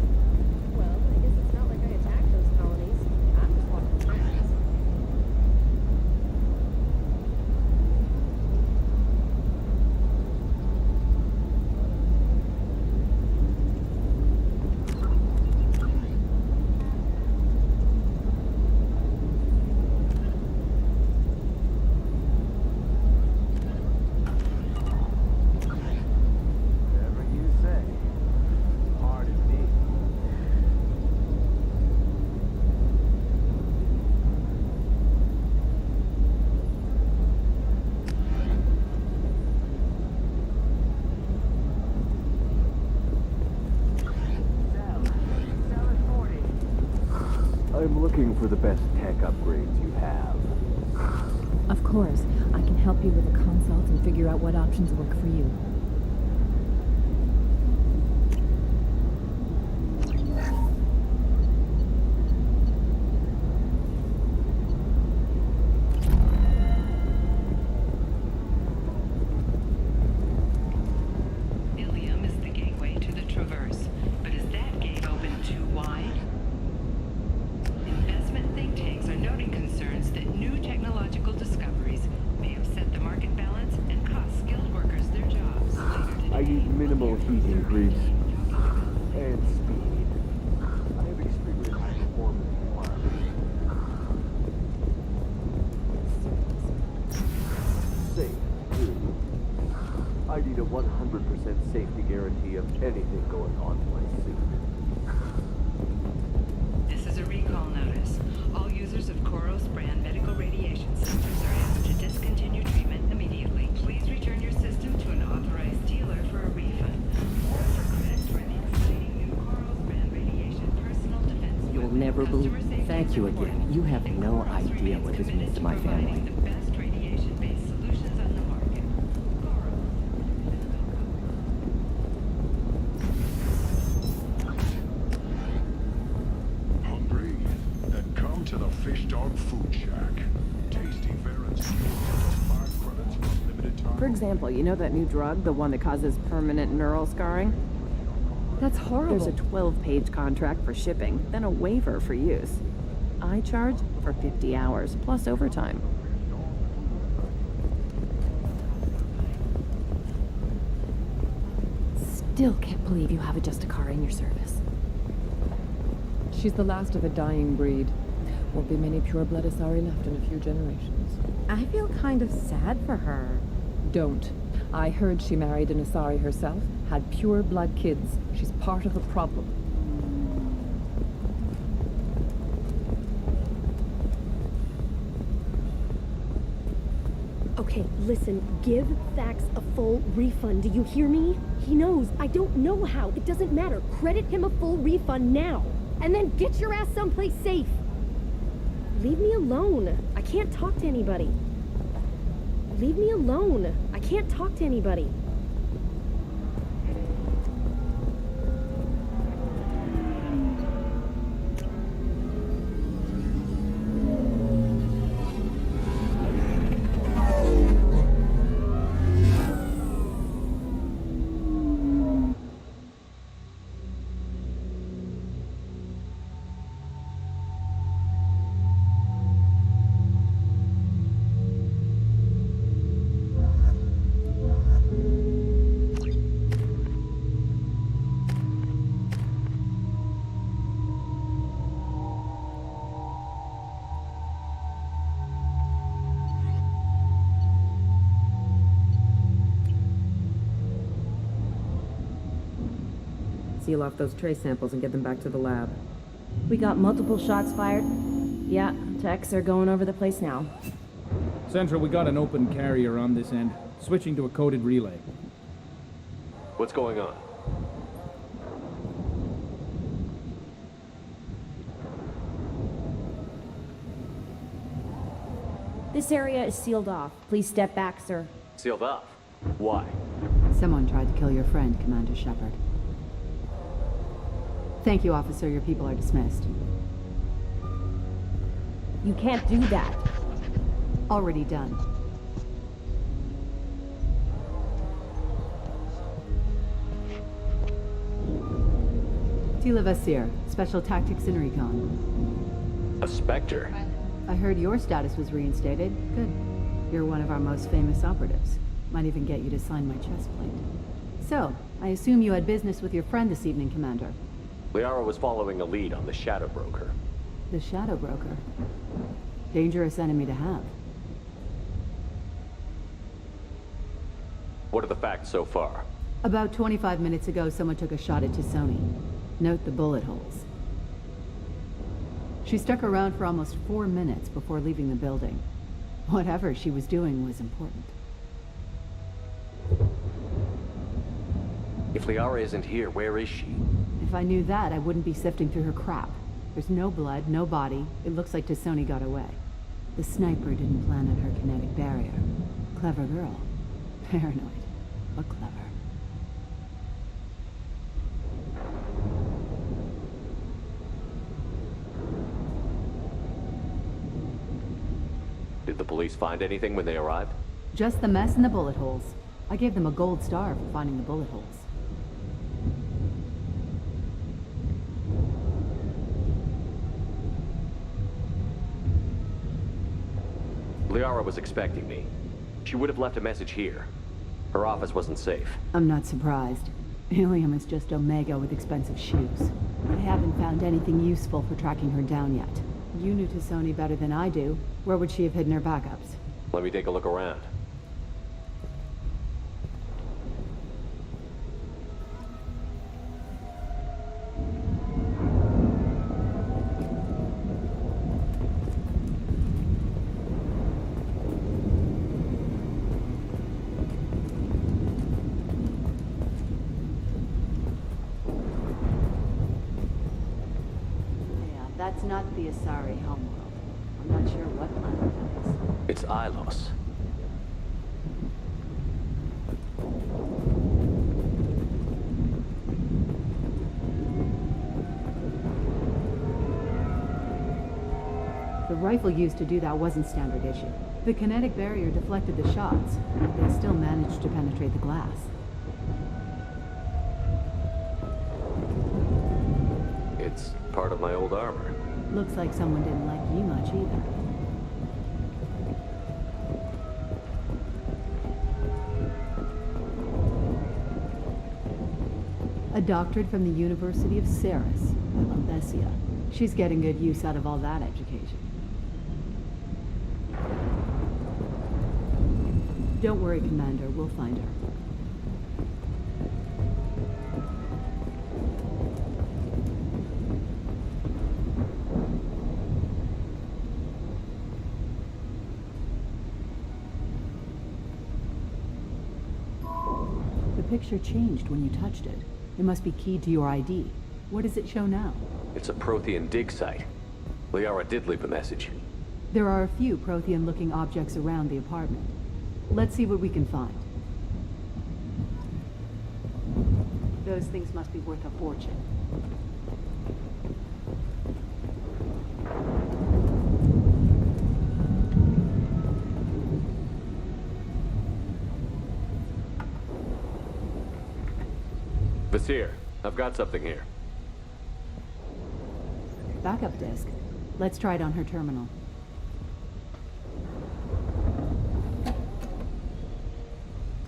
S22: guess it's not like I attacked those colonies. I'm just walking fast.
S21: I'm looking for the best tech upgrades you have.
S17: Of course. I can help you with a consult and figure out what options work for you.
S1: Ilium is the gateway to the Traverse, but is that gate open too wide? Investment think tanks are noting concerns that new technological discoveries may upset the market balance and cost skilled workers their jobs.
S21: I need minimal heating grease. And speed. I have extremely high performance requirements. Safe, too. I need a 100% safety guarantee of anything going on in my suit.
S1: This is a recall notice. All users of Koros brand medical radiation systems are asked to discontinue treatment immediately. Please return your system to an authorized dealer for a refund. Or for credits for the exciting new Koros brand radiation personal defense.
S6: You'll never believe. Thank you again. You have no idea what this means to my family.
S1: The best radiation-based solutions on the market.
S11: Hungry? Then come to the Fish Dog Food Shack. Tasty Varens fuel gets 5 credits for a limited time.
S4: For example, you know that new drug, the one that causes permanent neural scarring?
S17: That's horrible.
S4: There's a 12-page contract for shipping, then a waiver for use. I charge for 50 hours, plus overtime.
S17: Still can't believe you have a Justicar in your service.
S4: She's the last of a dying breed. Won't be many pure-blood Asari left in a few generations.
S22: I feel kind of sad for her.
S4: Don't. I heard she married an Asari herself, had pure-blood kids. She's part of the problem.
S8: Okay, listen, give Thax a full refund. Do you hear me? He knows. I don't know how. It doesn't matter. Credit him a full refund now. And then get your ass someplace safe. Leave me alone. I can't talk to anybody. Leave me alone. I can't talk to anybody.
S22: Seal off those trace samples and get them back to the lab.
S23: We got multiple shots fired. Yeah, techs are going over the place now.
S14: Central, we got an open carrier on this end. Switching to a coded relay.
S3: What's going on?
S23: This area is sealed off. Please step back, sir.
S3: Sealed off? Why?
S13: Someone tried to kill your friend, Commander Shepard. Thank you, officer. Your people are dismissed.
S23: You can't do that.
S13: Already done. Tila Vasir, Special Tactics and Recon.
S3: A Spectre?
S13: I heard your status was reinstated. Good. You're one of our most famous operatives. Might even get you to sign my chest plate. So, I assume you had business with your friend this evening, Commander.
S3: Liara was following a lead on the Shadow Broker.
S13: The Shadow Broker. Dangerous enemy to have.
S3: What are the facts so far?
S13: About 25 minutes ago, someone took a shot at Tisoni. Note the bullet holes. She stuck around for almost 4 minutes before leaving the building. Whatever she was doing was important.
S3: If Liara isn't here, where is she?
S13: If I knew that, I wouldn't be sifting through her crap. There's no blood, no body. It looks like Tisoni got away.
S17: The sniper didn't plant on her kinetic barrier. Clever girl. Paranoid, but clever.
S3: Did the police find anything when they arrived?
S13: Just the mess and the bullet holes. I gave them a gold star for finding the bullet holes.
S3: Liara was expecting me. She would have left a message here. Her office wasn't safe.
S13: I'm not surprised. Helium is just Omega with expensive shoes. I haven't found anything useful for tracking her down yet. You knew Tassoni better than I do. Where would she have hidden her backups?
S3: Let me take a look around.
S13: That's not the Asari homeworld. I'm not sure what planet that is.
S3: It's Ilos.
S13: The rifle used to do that wasn't standard issue. The kinetic barrier deflected the shots, but they still managed to penetrate the glass.
S3: It's part of my old armor.
S13: Looks like someone didn't like you much either. A doctorate from the University of Ceres, Althesia. She's getting good use out of all that education. Don't worry, Commander. We'll find her. The picture changed when you touched it. It must be keyed to your ID. What does it show now?
S3: It's a Prothean dig site. Liara did leave a message.
S13: There are a few Prothean-looking objects around the apartment. Let's see what we can find. Those things must be worth a fortune.
S3: Vasir, I've got something here.
S13: Backup disk. Let's try it on her terminal.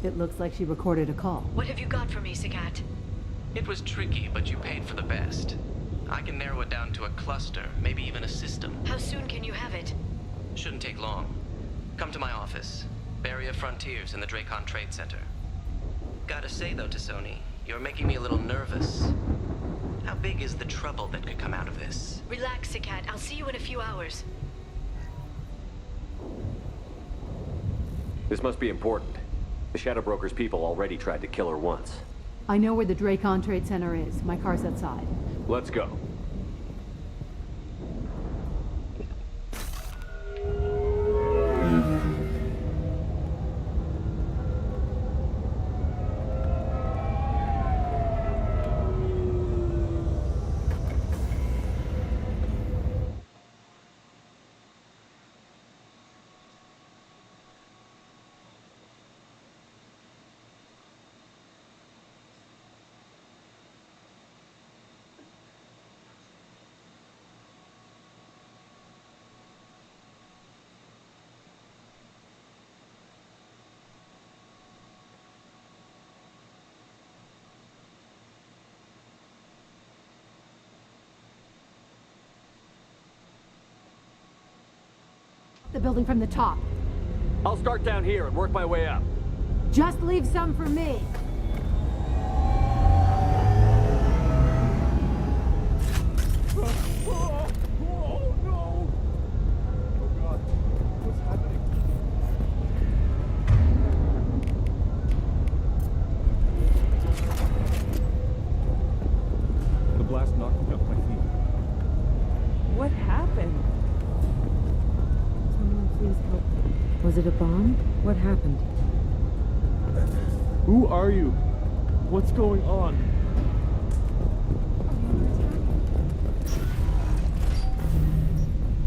S13: It looks like she recorded a call.
S2: What have you got for me, Sagat?
S7: It was tricky, but you paid for the best. I can narrow it down to a cluster, maybe even a system.
S2: How soon can you have it?
S7: Shouldn't take long. Come to my office. Barrier Frontiers in the Dracon Trade Center. Gotta say though, Tassoni, you're making me a little nervous. How big is the trouble that could come out of this?
S2: Relax, Sagat. I'll see you in a few hours.
S3: This must be important. The Shadow Broker's people already tried to kill her once.
S13: I know where the Dracon Trade Center is. My car's outside.
S3: Let's go.
S13: The building from the top.
S3: I'll start down here and work my way up.
S13: Just leave some for me.
S21: The blast knocked me off my feet.
S20: What happened?
S17: Someone Please help. Was it a bomb? What happened?
S21: Who are you? What's going on?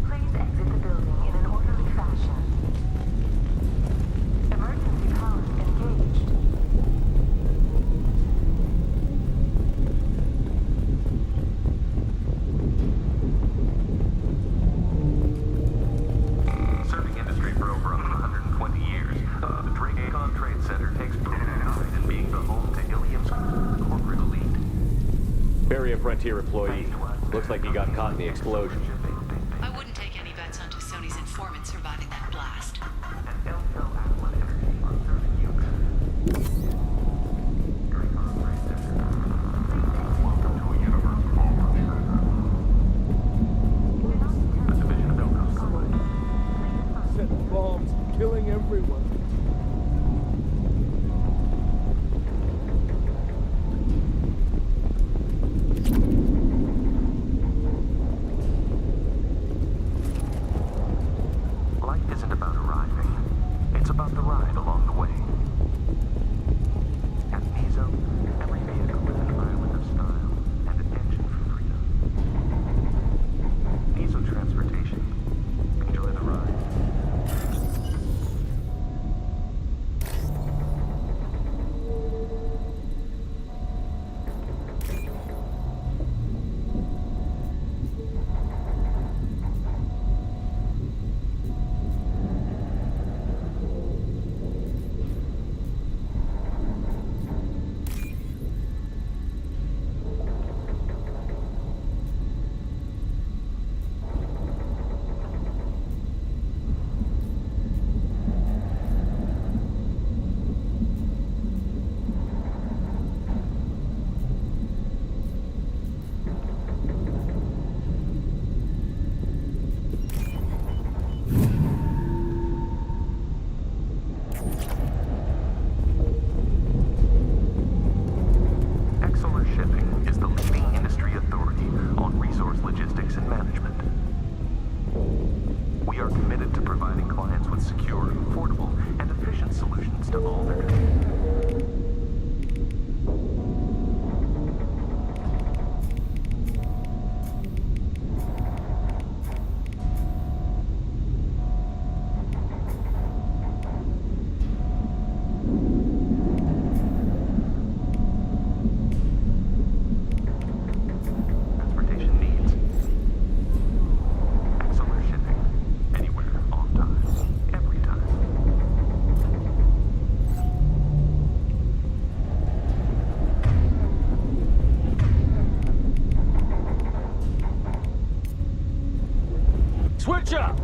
S10: Please exit the building in an orderly fashion. Emergency powers engaged.
S12: Serving industry for over 120 years, the Day.10-3 Trade Center takes pride in being the home to Ilium's corporate elite.
S3: Barrier Frontier employee. Looks like he got caught in the explosion.
S2: I wouldn't take any bets on Sony's informant surviving that blast.
S21: Set bombs, killing everyone.
S12: Life isn't about arriving. It's about the ride along the way. At Mizo, every vehicle is an island of style and an engine for freedom. Mizo Transportation. Enjoy the ride.
S21: Switch up!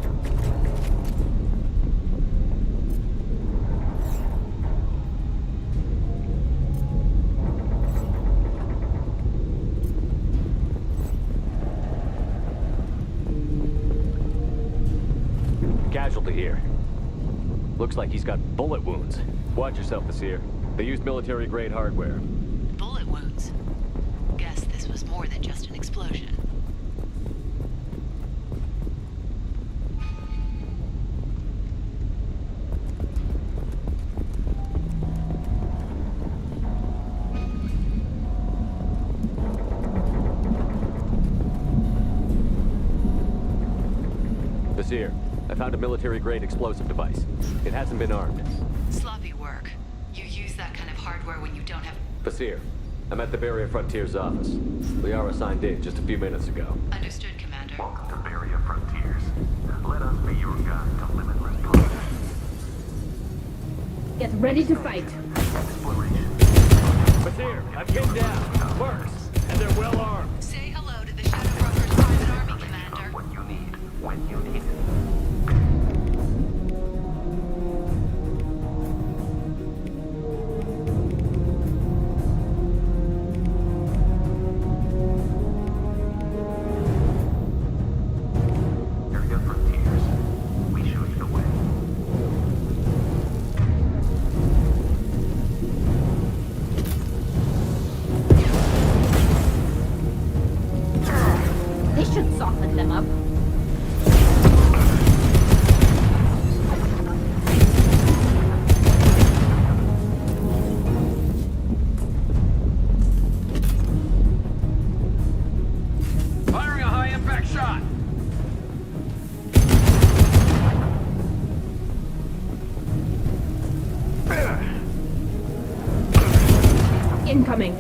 S3: Casualty here. Looks like he's got bullet wounds. Watch yourself, Basir. They used military-grade hardware.
S2: Bullet wounds. Guess this was more than just an explosion.
S3: Basir, I found a military-grade explosive device. It hasn't been armed.
S2: Sloppy work. You use that kind of hardware when you don't have...
S3: Basir, I'm at the Barrier Frontiers office. Liara signed in just a few minutes ago.
S2: Understood, Commander.
S12: Welcome to Barrier Frontiers. Let us be your guide to limitless power.
S16: Get ready to fight.
S3: Basir, I've pinned down mercs, and they're well armed.
S2: Say hello to the Shadow Brokers private army, Commander.
S12: What you need, when you need it.
S16: This should soften them up.
S5: shot!
S16: Incoming.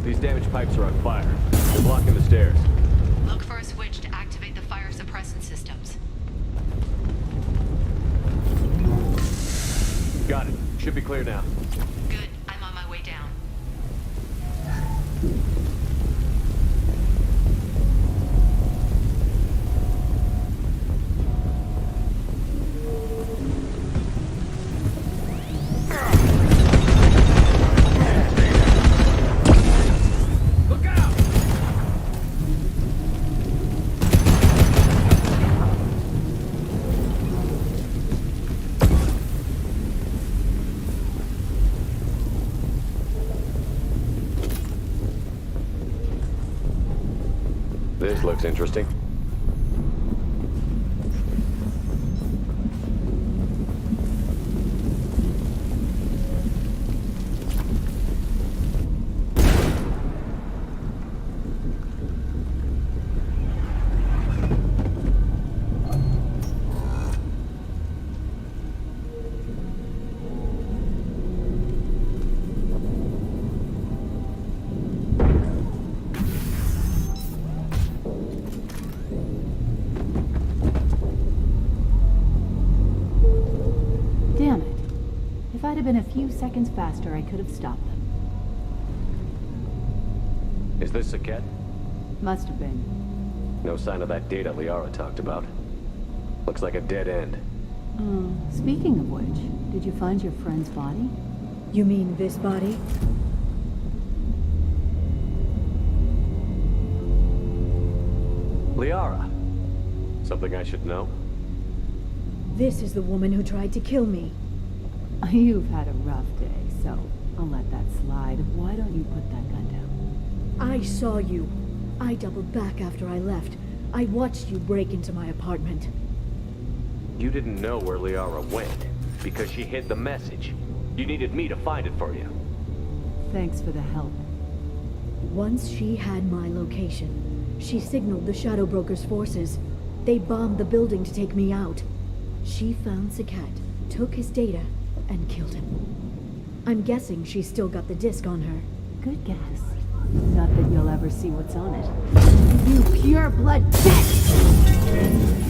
S3: These damaged pipes are on fire. They're blocking the stairs.
S2: Look for a switch to activate the fire suppressant systems.
S3: Got it. Should be clear now.
S2: Good. I'm on my way down.
S3: This looks interesting.
S17: If I'd have been a few seconds faster, I could have stopped them.
S3: Is this a cat?
S17: Must have been.
S3: No sign of that data Liara talked about. Looks like a dead end.
S17: Speaking of which, did you find your friend's body?
S15: You mean this body?
S3: Liara. Something I should know?
S15: This is the woman who tried to kill me.
S17: You've had a rough day, so I'll let that slide. Why don't you put that gun down?
S15: I saw you. I doubled back after I left. I watched you break into my apartment.
S3: You didn't know where Liara went, because she hid the message. You needed me to find it for you.
S17: Thanks for the help.
S15: Once she had my location, she signaled the Shadow Broker's forces. They bombed the building to take me out. She found Sakat, took his data, and killed him. I'm guessing she's still got the disc on her.
S17: Good guess. Not that you'll ever see what's on it. You pure blood bitch!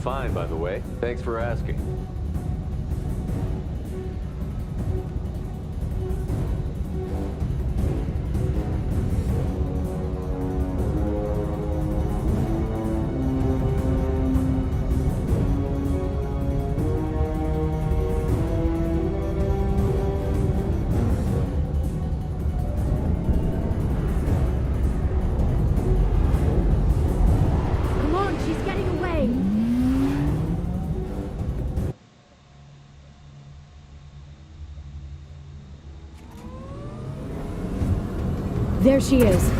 S3: fine, by the way. Thanks for asking.
S15: Come on, she's getting away! There she is.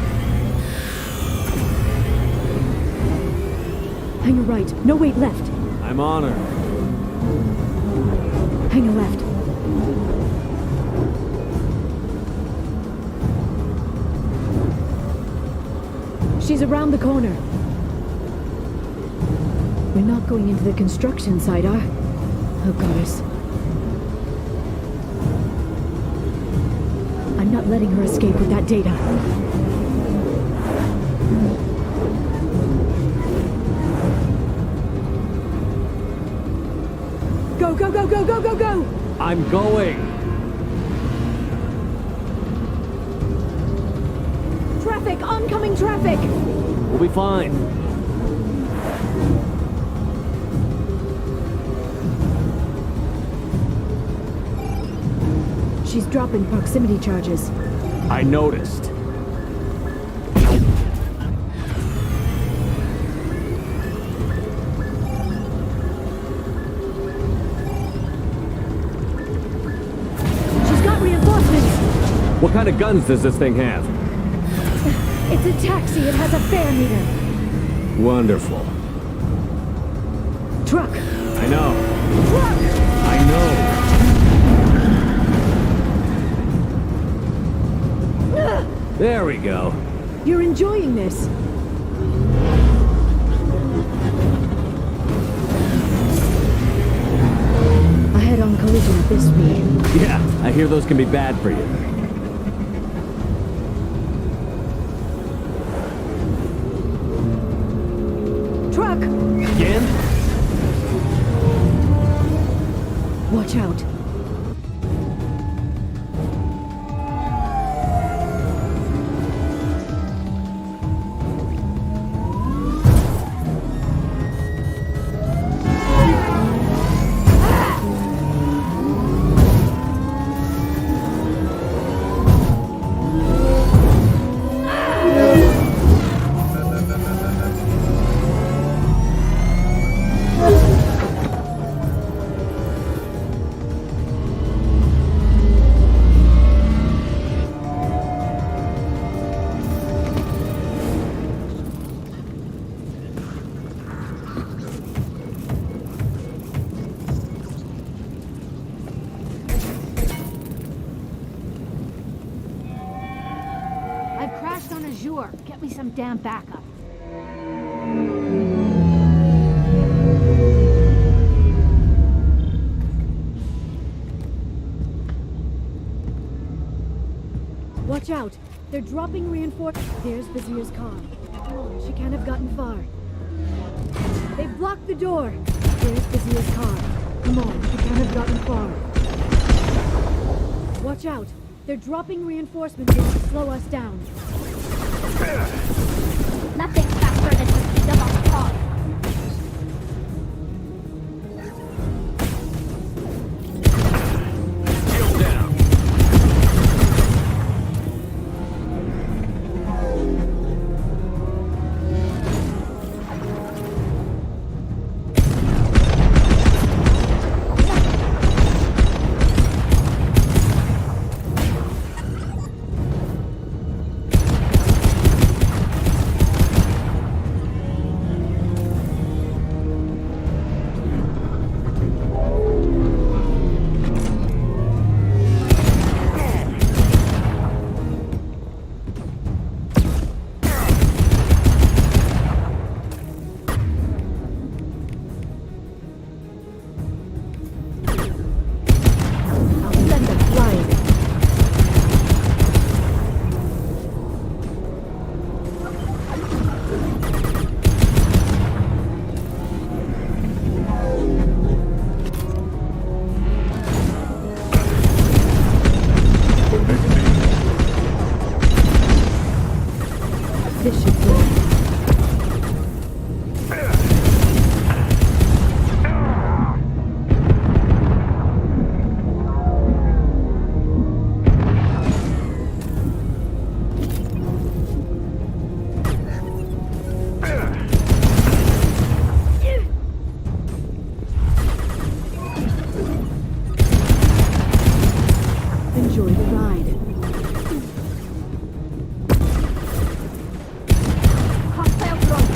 S15: Hang a right. No, wait, left.
S3: I'm on her.
S15: Hang a left. She's around the corner. We're not going into the construction site, are? Oh, goddess. I'm not letting her escape with that data. Go, go, go, go, go, go, go!
S3: I'm going.
S15: Traffic! Oncoming traffic!
S3: We'll be fine.
S15: She's dropping proximity charges.
S3: I noticed.
S15: She's got reinforcements!
S3: What kind of guns does this thing have?
S15: It's a taxi. It has a fare meter.
S3: Wonderful.
S15: Truck!
S3: I know.
S15: Truck!
S3: I know. There we go.
S15: You're enjoying this. A head-on collision at this speed.
S3: Yeah, I hear those can be bad for you.
S15: Truck!
S3: Again?
S15: Watch out.
S5: I've crashed on Azure. Get me some damn backup.
S15: Watch out. They're dropping reinforcements. There's Vizier's car. She can't have gotten far. They've blocked the door. There's Vizier's car. Come on, she can't have gotten far. Watch out. They're dropping reinforcements to slow us down.
S5: Nothing faster than the speed of a car.
S15: This should do it. Enjoy the ride. Hostile drone.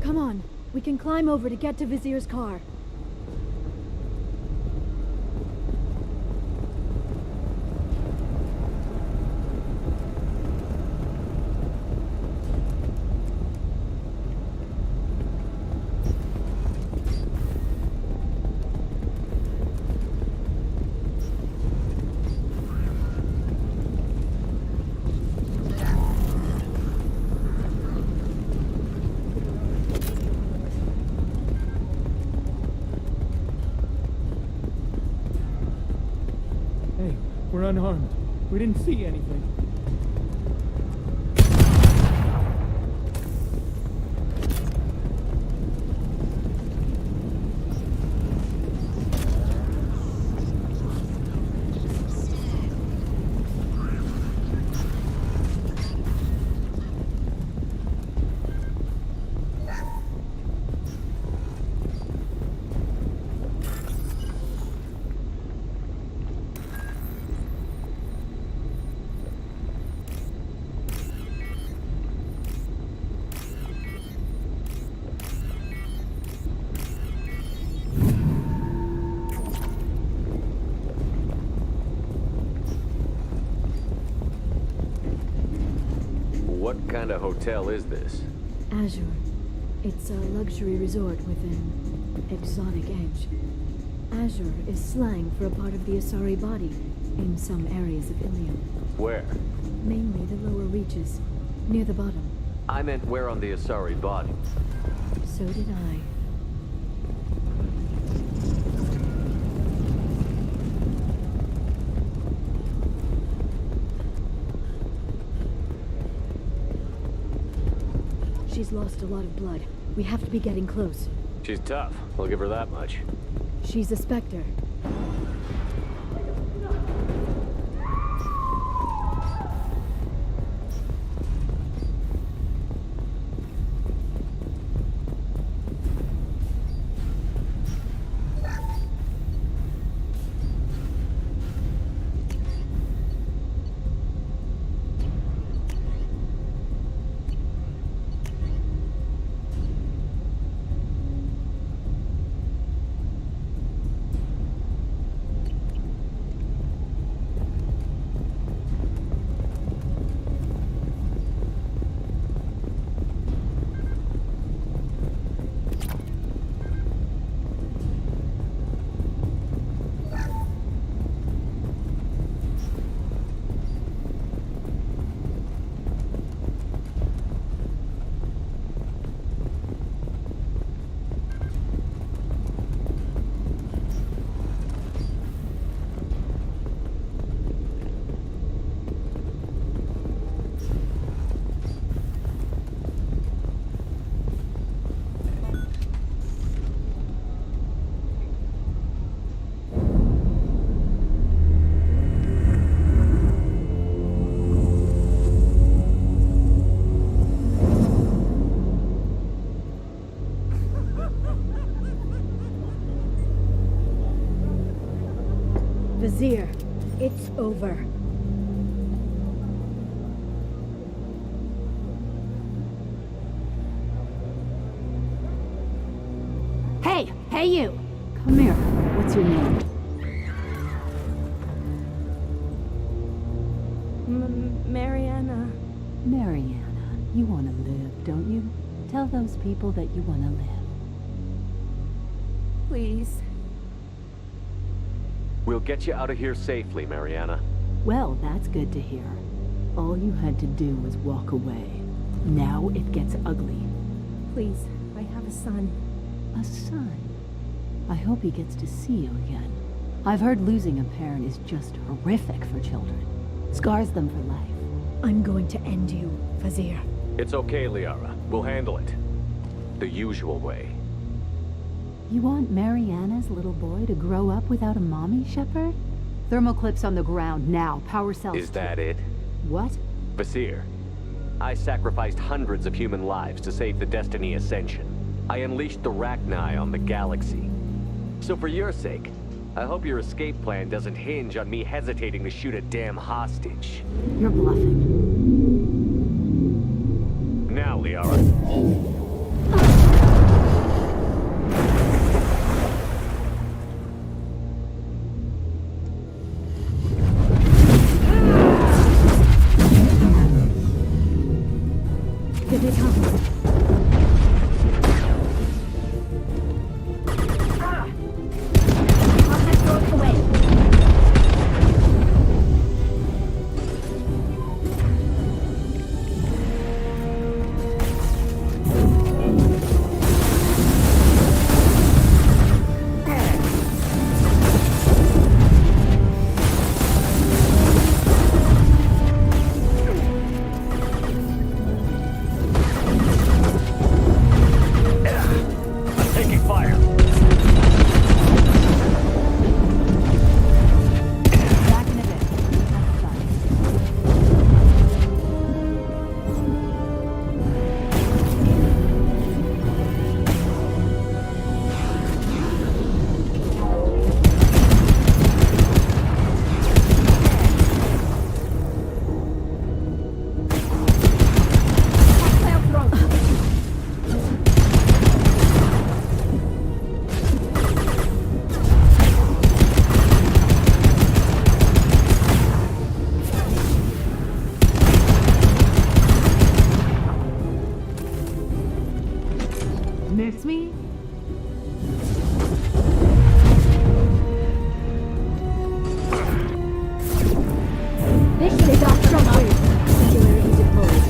S15: Come on, we can climb over to get to Vizier's car.
S14: Hey, we're unarmed. We didn't see anything.
S3: What kind of hotel is this?
S15: Azure. It's a luxury resort with an exotic edge. Azure is slang for a part of the Asari body in some areas of Ilium.
S3: Where?
S15: Mainly the lower reaches, near the bottom.
S3: I meant where on the Asari body.
S15: So did I. She's lost a lot of blood. We have to be getting close.
S3: She's tough. I'll give her that much.
S15: She's a Spectre. Vizier, it's over.
S5: Hey! Hey, you!
S17: Come here. What's your name?
S23: Mariana.
S17: Mariana. You want to live, don't you? Tell those people that you want to live.
S23: Please.
S3: We'll get you out of here safely, Mariana.
S17: Well, that's good to hear. All you had to do was walk away. Now it gets ugly.
S20: Please, I have a son.
S17: A son? I hope he gets to see you again. I've heard losing a parent is just horrific for children. Scars them for life.
S15: I'm going to end you, Fazir.
S3: It's okay, Liara. We'll handle it. The usual way.
S17: You want Mariana's little boy to grow up without a mommy, Shepard? Thermal clips on the ground now. Power cells.
S3: Is that it?
S17: What?
S3: Vasir, I sacrificed hundreds of human lives to save the Destiny Ascension. I unleashed the Rachni on the galaxy. So for your sake, I hope your escape plan doesn't hinge on me hesitating to shoot a damn hostage.
S17: You're bluffing.
S3: Now, Liara.
S20: Miss me?
S15: This is our trouble. Singularity deployed.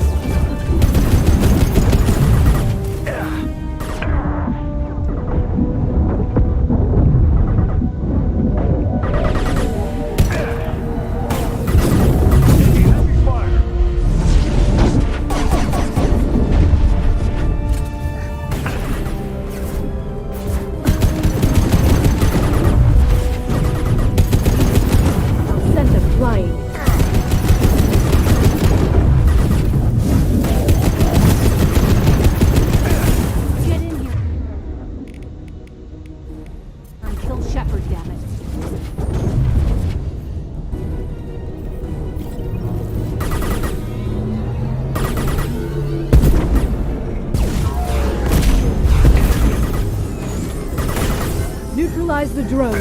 S20: Neutralize the drone.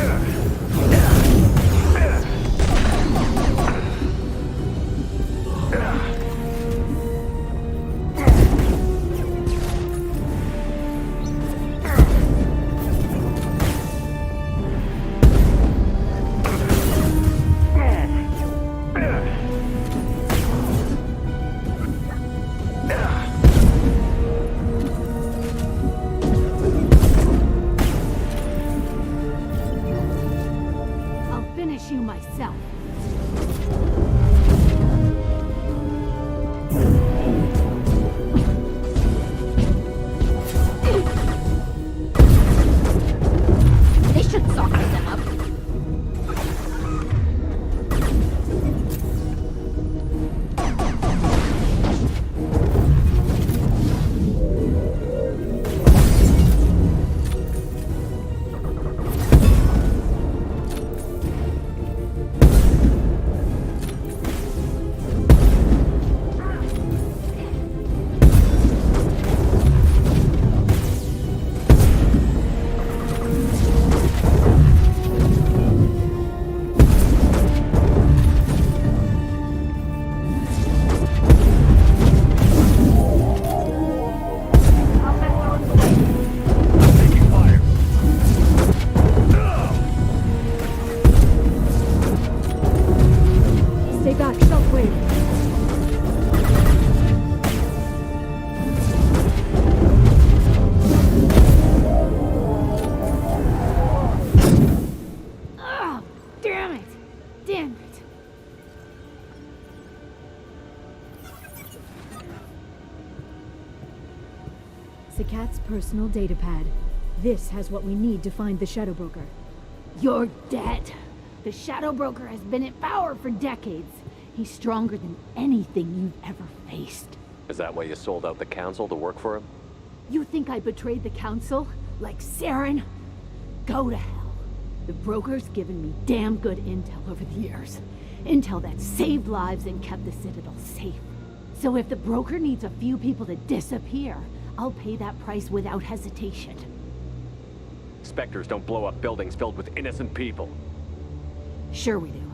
S15: Stay back, shockwave.
S5: Oh, damn it! Damn it!
S15: Sakat's personal datapad. This has what we need to find the Shadow Broker.
S5: You're dead. The Shadow Broker has been in power for decades. He's stronger than anything you've ever faced.
S3: Is that why you sold out the Council to work for him?
S5: You think I betrayed the Council? Like Saren? Go to hell. The Broker's given me damn good intel over the years. Intel that saved lives and kept the Citadel safe. So if the Broker needs a few people to disappear, I'll pay that price without hesitation.
S3: Spectres don't blow up buildings filled with innocent people.
S5: Sure we do.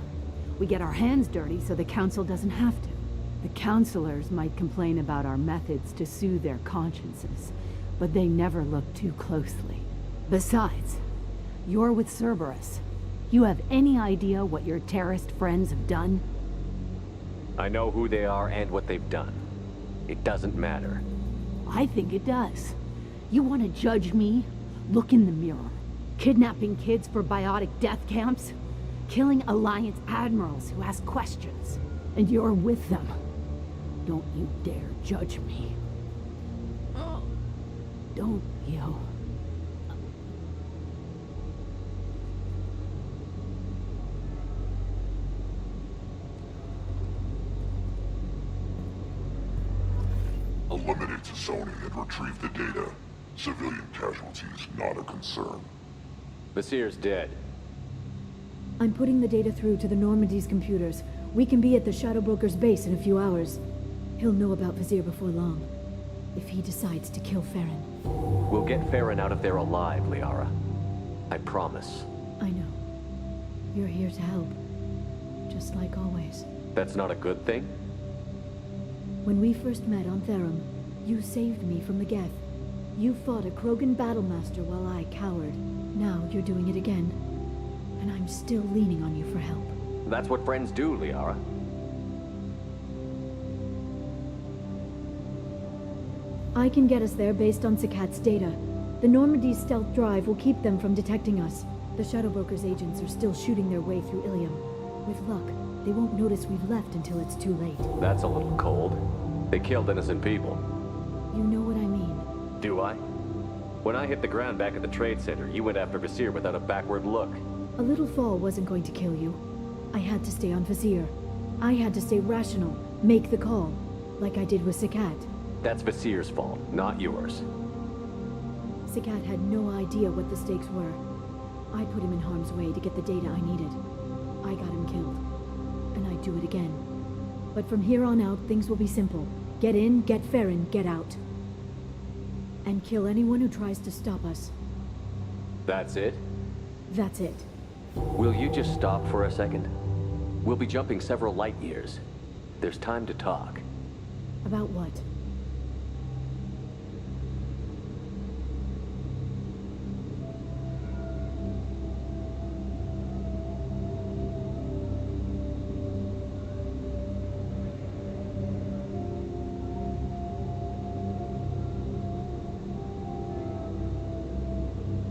S5: We get our hands dirty so the Council doesn't have to. The Councilors might complain about our methods to soothe their consciences, but they never look too closely. Besides, you're with Cerberus. You have any idea what your terrorist friends have done?
S3: I know who they are and what they've done. It doesn't matter.
S5: I think it does. You want to judge me? Look in the mirror. Kidnapping kids for biotic death camps? Killing Alliance admirals who ask questions. And you're with them. Don't you dare judge me. Don't you?
S11: Eliminate Sony and retrieve the data. Civilian casualties not a concern.
S3: Vasir's dead.
S15: I'm putting the data through to the Normandy's computers. We can be at the Shadow Broker's base in a few hours. He'll know about Vasir before long. If he decides to kill Farron.
S3: We'll get Farron out of there alive, Liara. I promise.
S15: I know. You're here to help. Just like always.
S3: That's not a good thing?
S15: When we first met on Therum, you saved me from the Geth. You fought a Krogan battlemaster while I cowered. Now you're doing it again. And I'm still leaning on you for help.
S3: That's what friends do, Liara.
S15: I can get us there based on Sakat's data. The Normandy's stealth drive will keep them from detecting us. The Shadow Broker's agents are still shooting their way through Ilium. With luck, they won't notice we've left until it's too late.
S3: That's a little cold. They killed innocent people.
S15: You know what I mean.
S3: Do I? When I hit the ground back at the trade center, you went after Vasir without a backward look.
S15: A little fall wasn't going to kill you. I had to stay on Vasir. I had to stay rational, make the call, like I did with Sakat.
S3: That's Vasir's fault, not yours.
S15: Sakat had no idea what the stakes were. I put him in harm's way to get the data I needed. I got him killed. And I'd do it again. But from here on out, things will be simple. Get in, get Farron, get out. And kill anyone who tries to stop us.
S3: That's it?
S15: That's it.
S3: Will you just stop for a second? We'll be jumping several light years. There's time to talk.
S15: About what?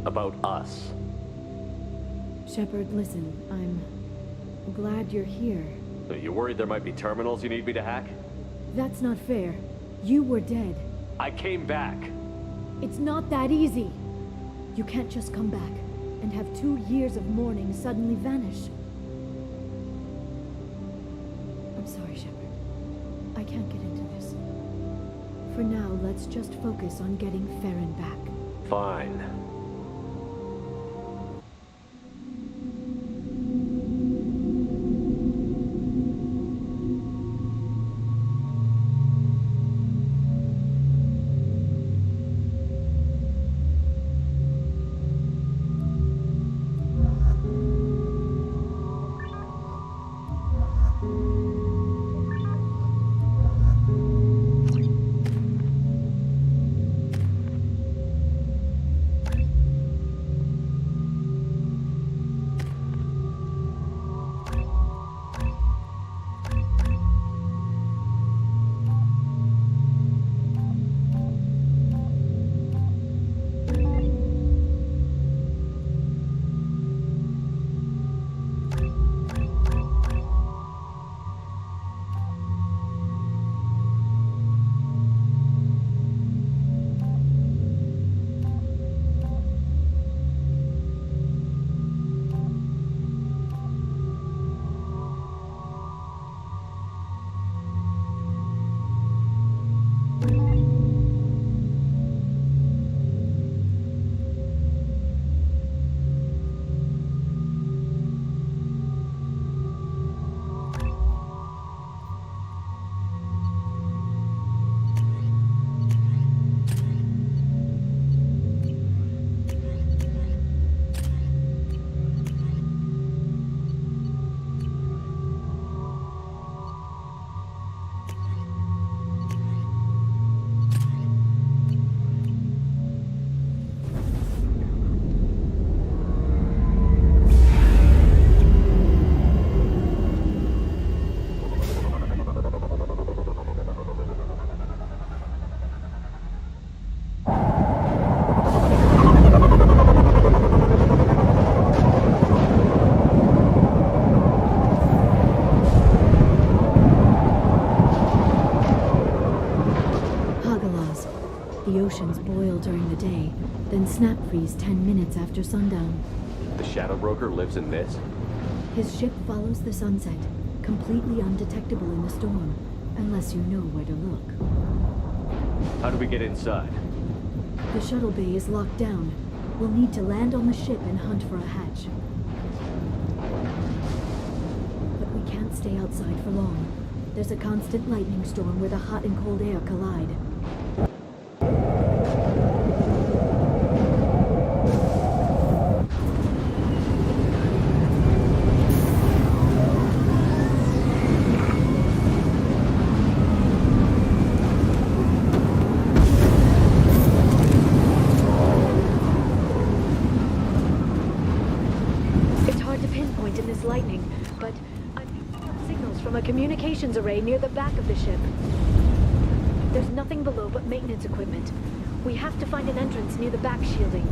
S3: About us.
S15: Shepard, listen, I'm glad you're here.
S3: Are you worried there might be terminals you need me to hack?
S15: That's not fair. You were dead.
S3: I came back.
S15: It's not that easy. You can't just come back and have 2 years of mourning suddenly vanish. I'm sorry, Shepard. I can't get into this. For now, let's just focus on getting Farron back.
S3: Fine.
S15: snap freeze 10 minutes after sundown.
S3: The Shadow Broker lives in this?
S15: His ship follows the sunset, completely undetectable in the storm, unless you know where to look.
S3: How do we get inside?
S15: The shuttle bay is locked down. We'll need to land on the ship and hunt for a hatch. But we can't stay outside for long. There's a constant lightning storm where the hot and cold air collide. Lightning, but I'm picking up signals from a communications array near the back of the ship. There's nothing below but maintenance equipment. We have to find an entrance near the back shielding.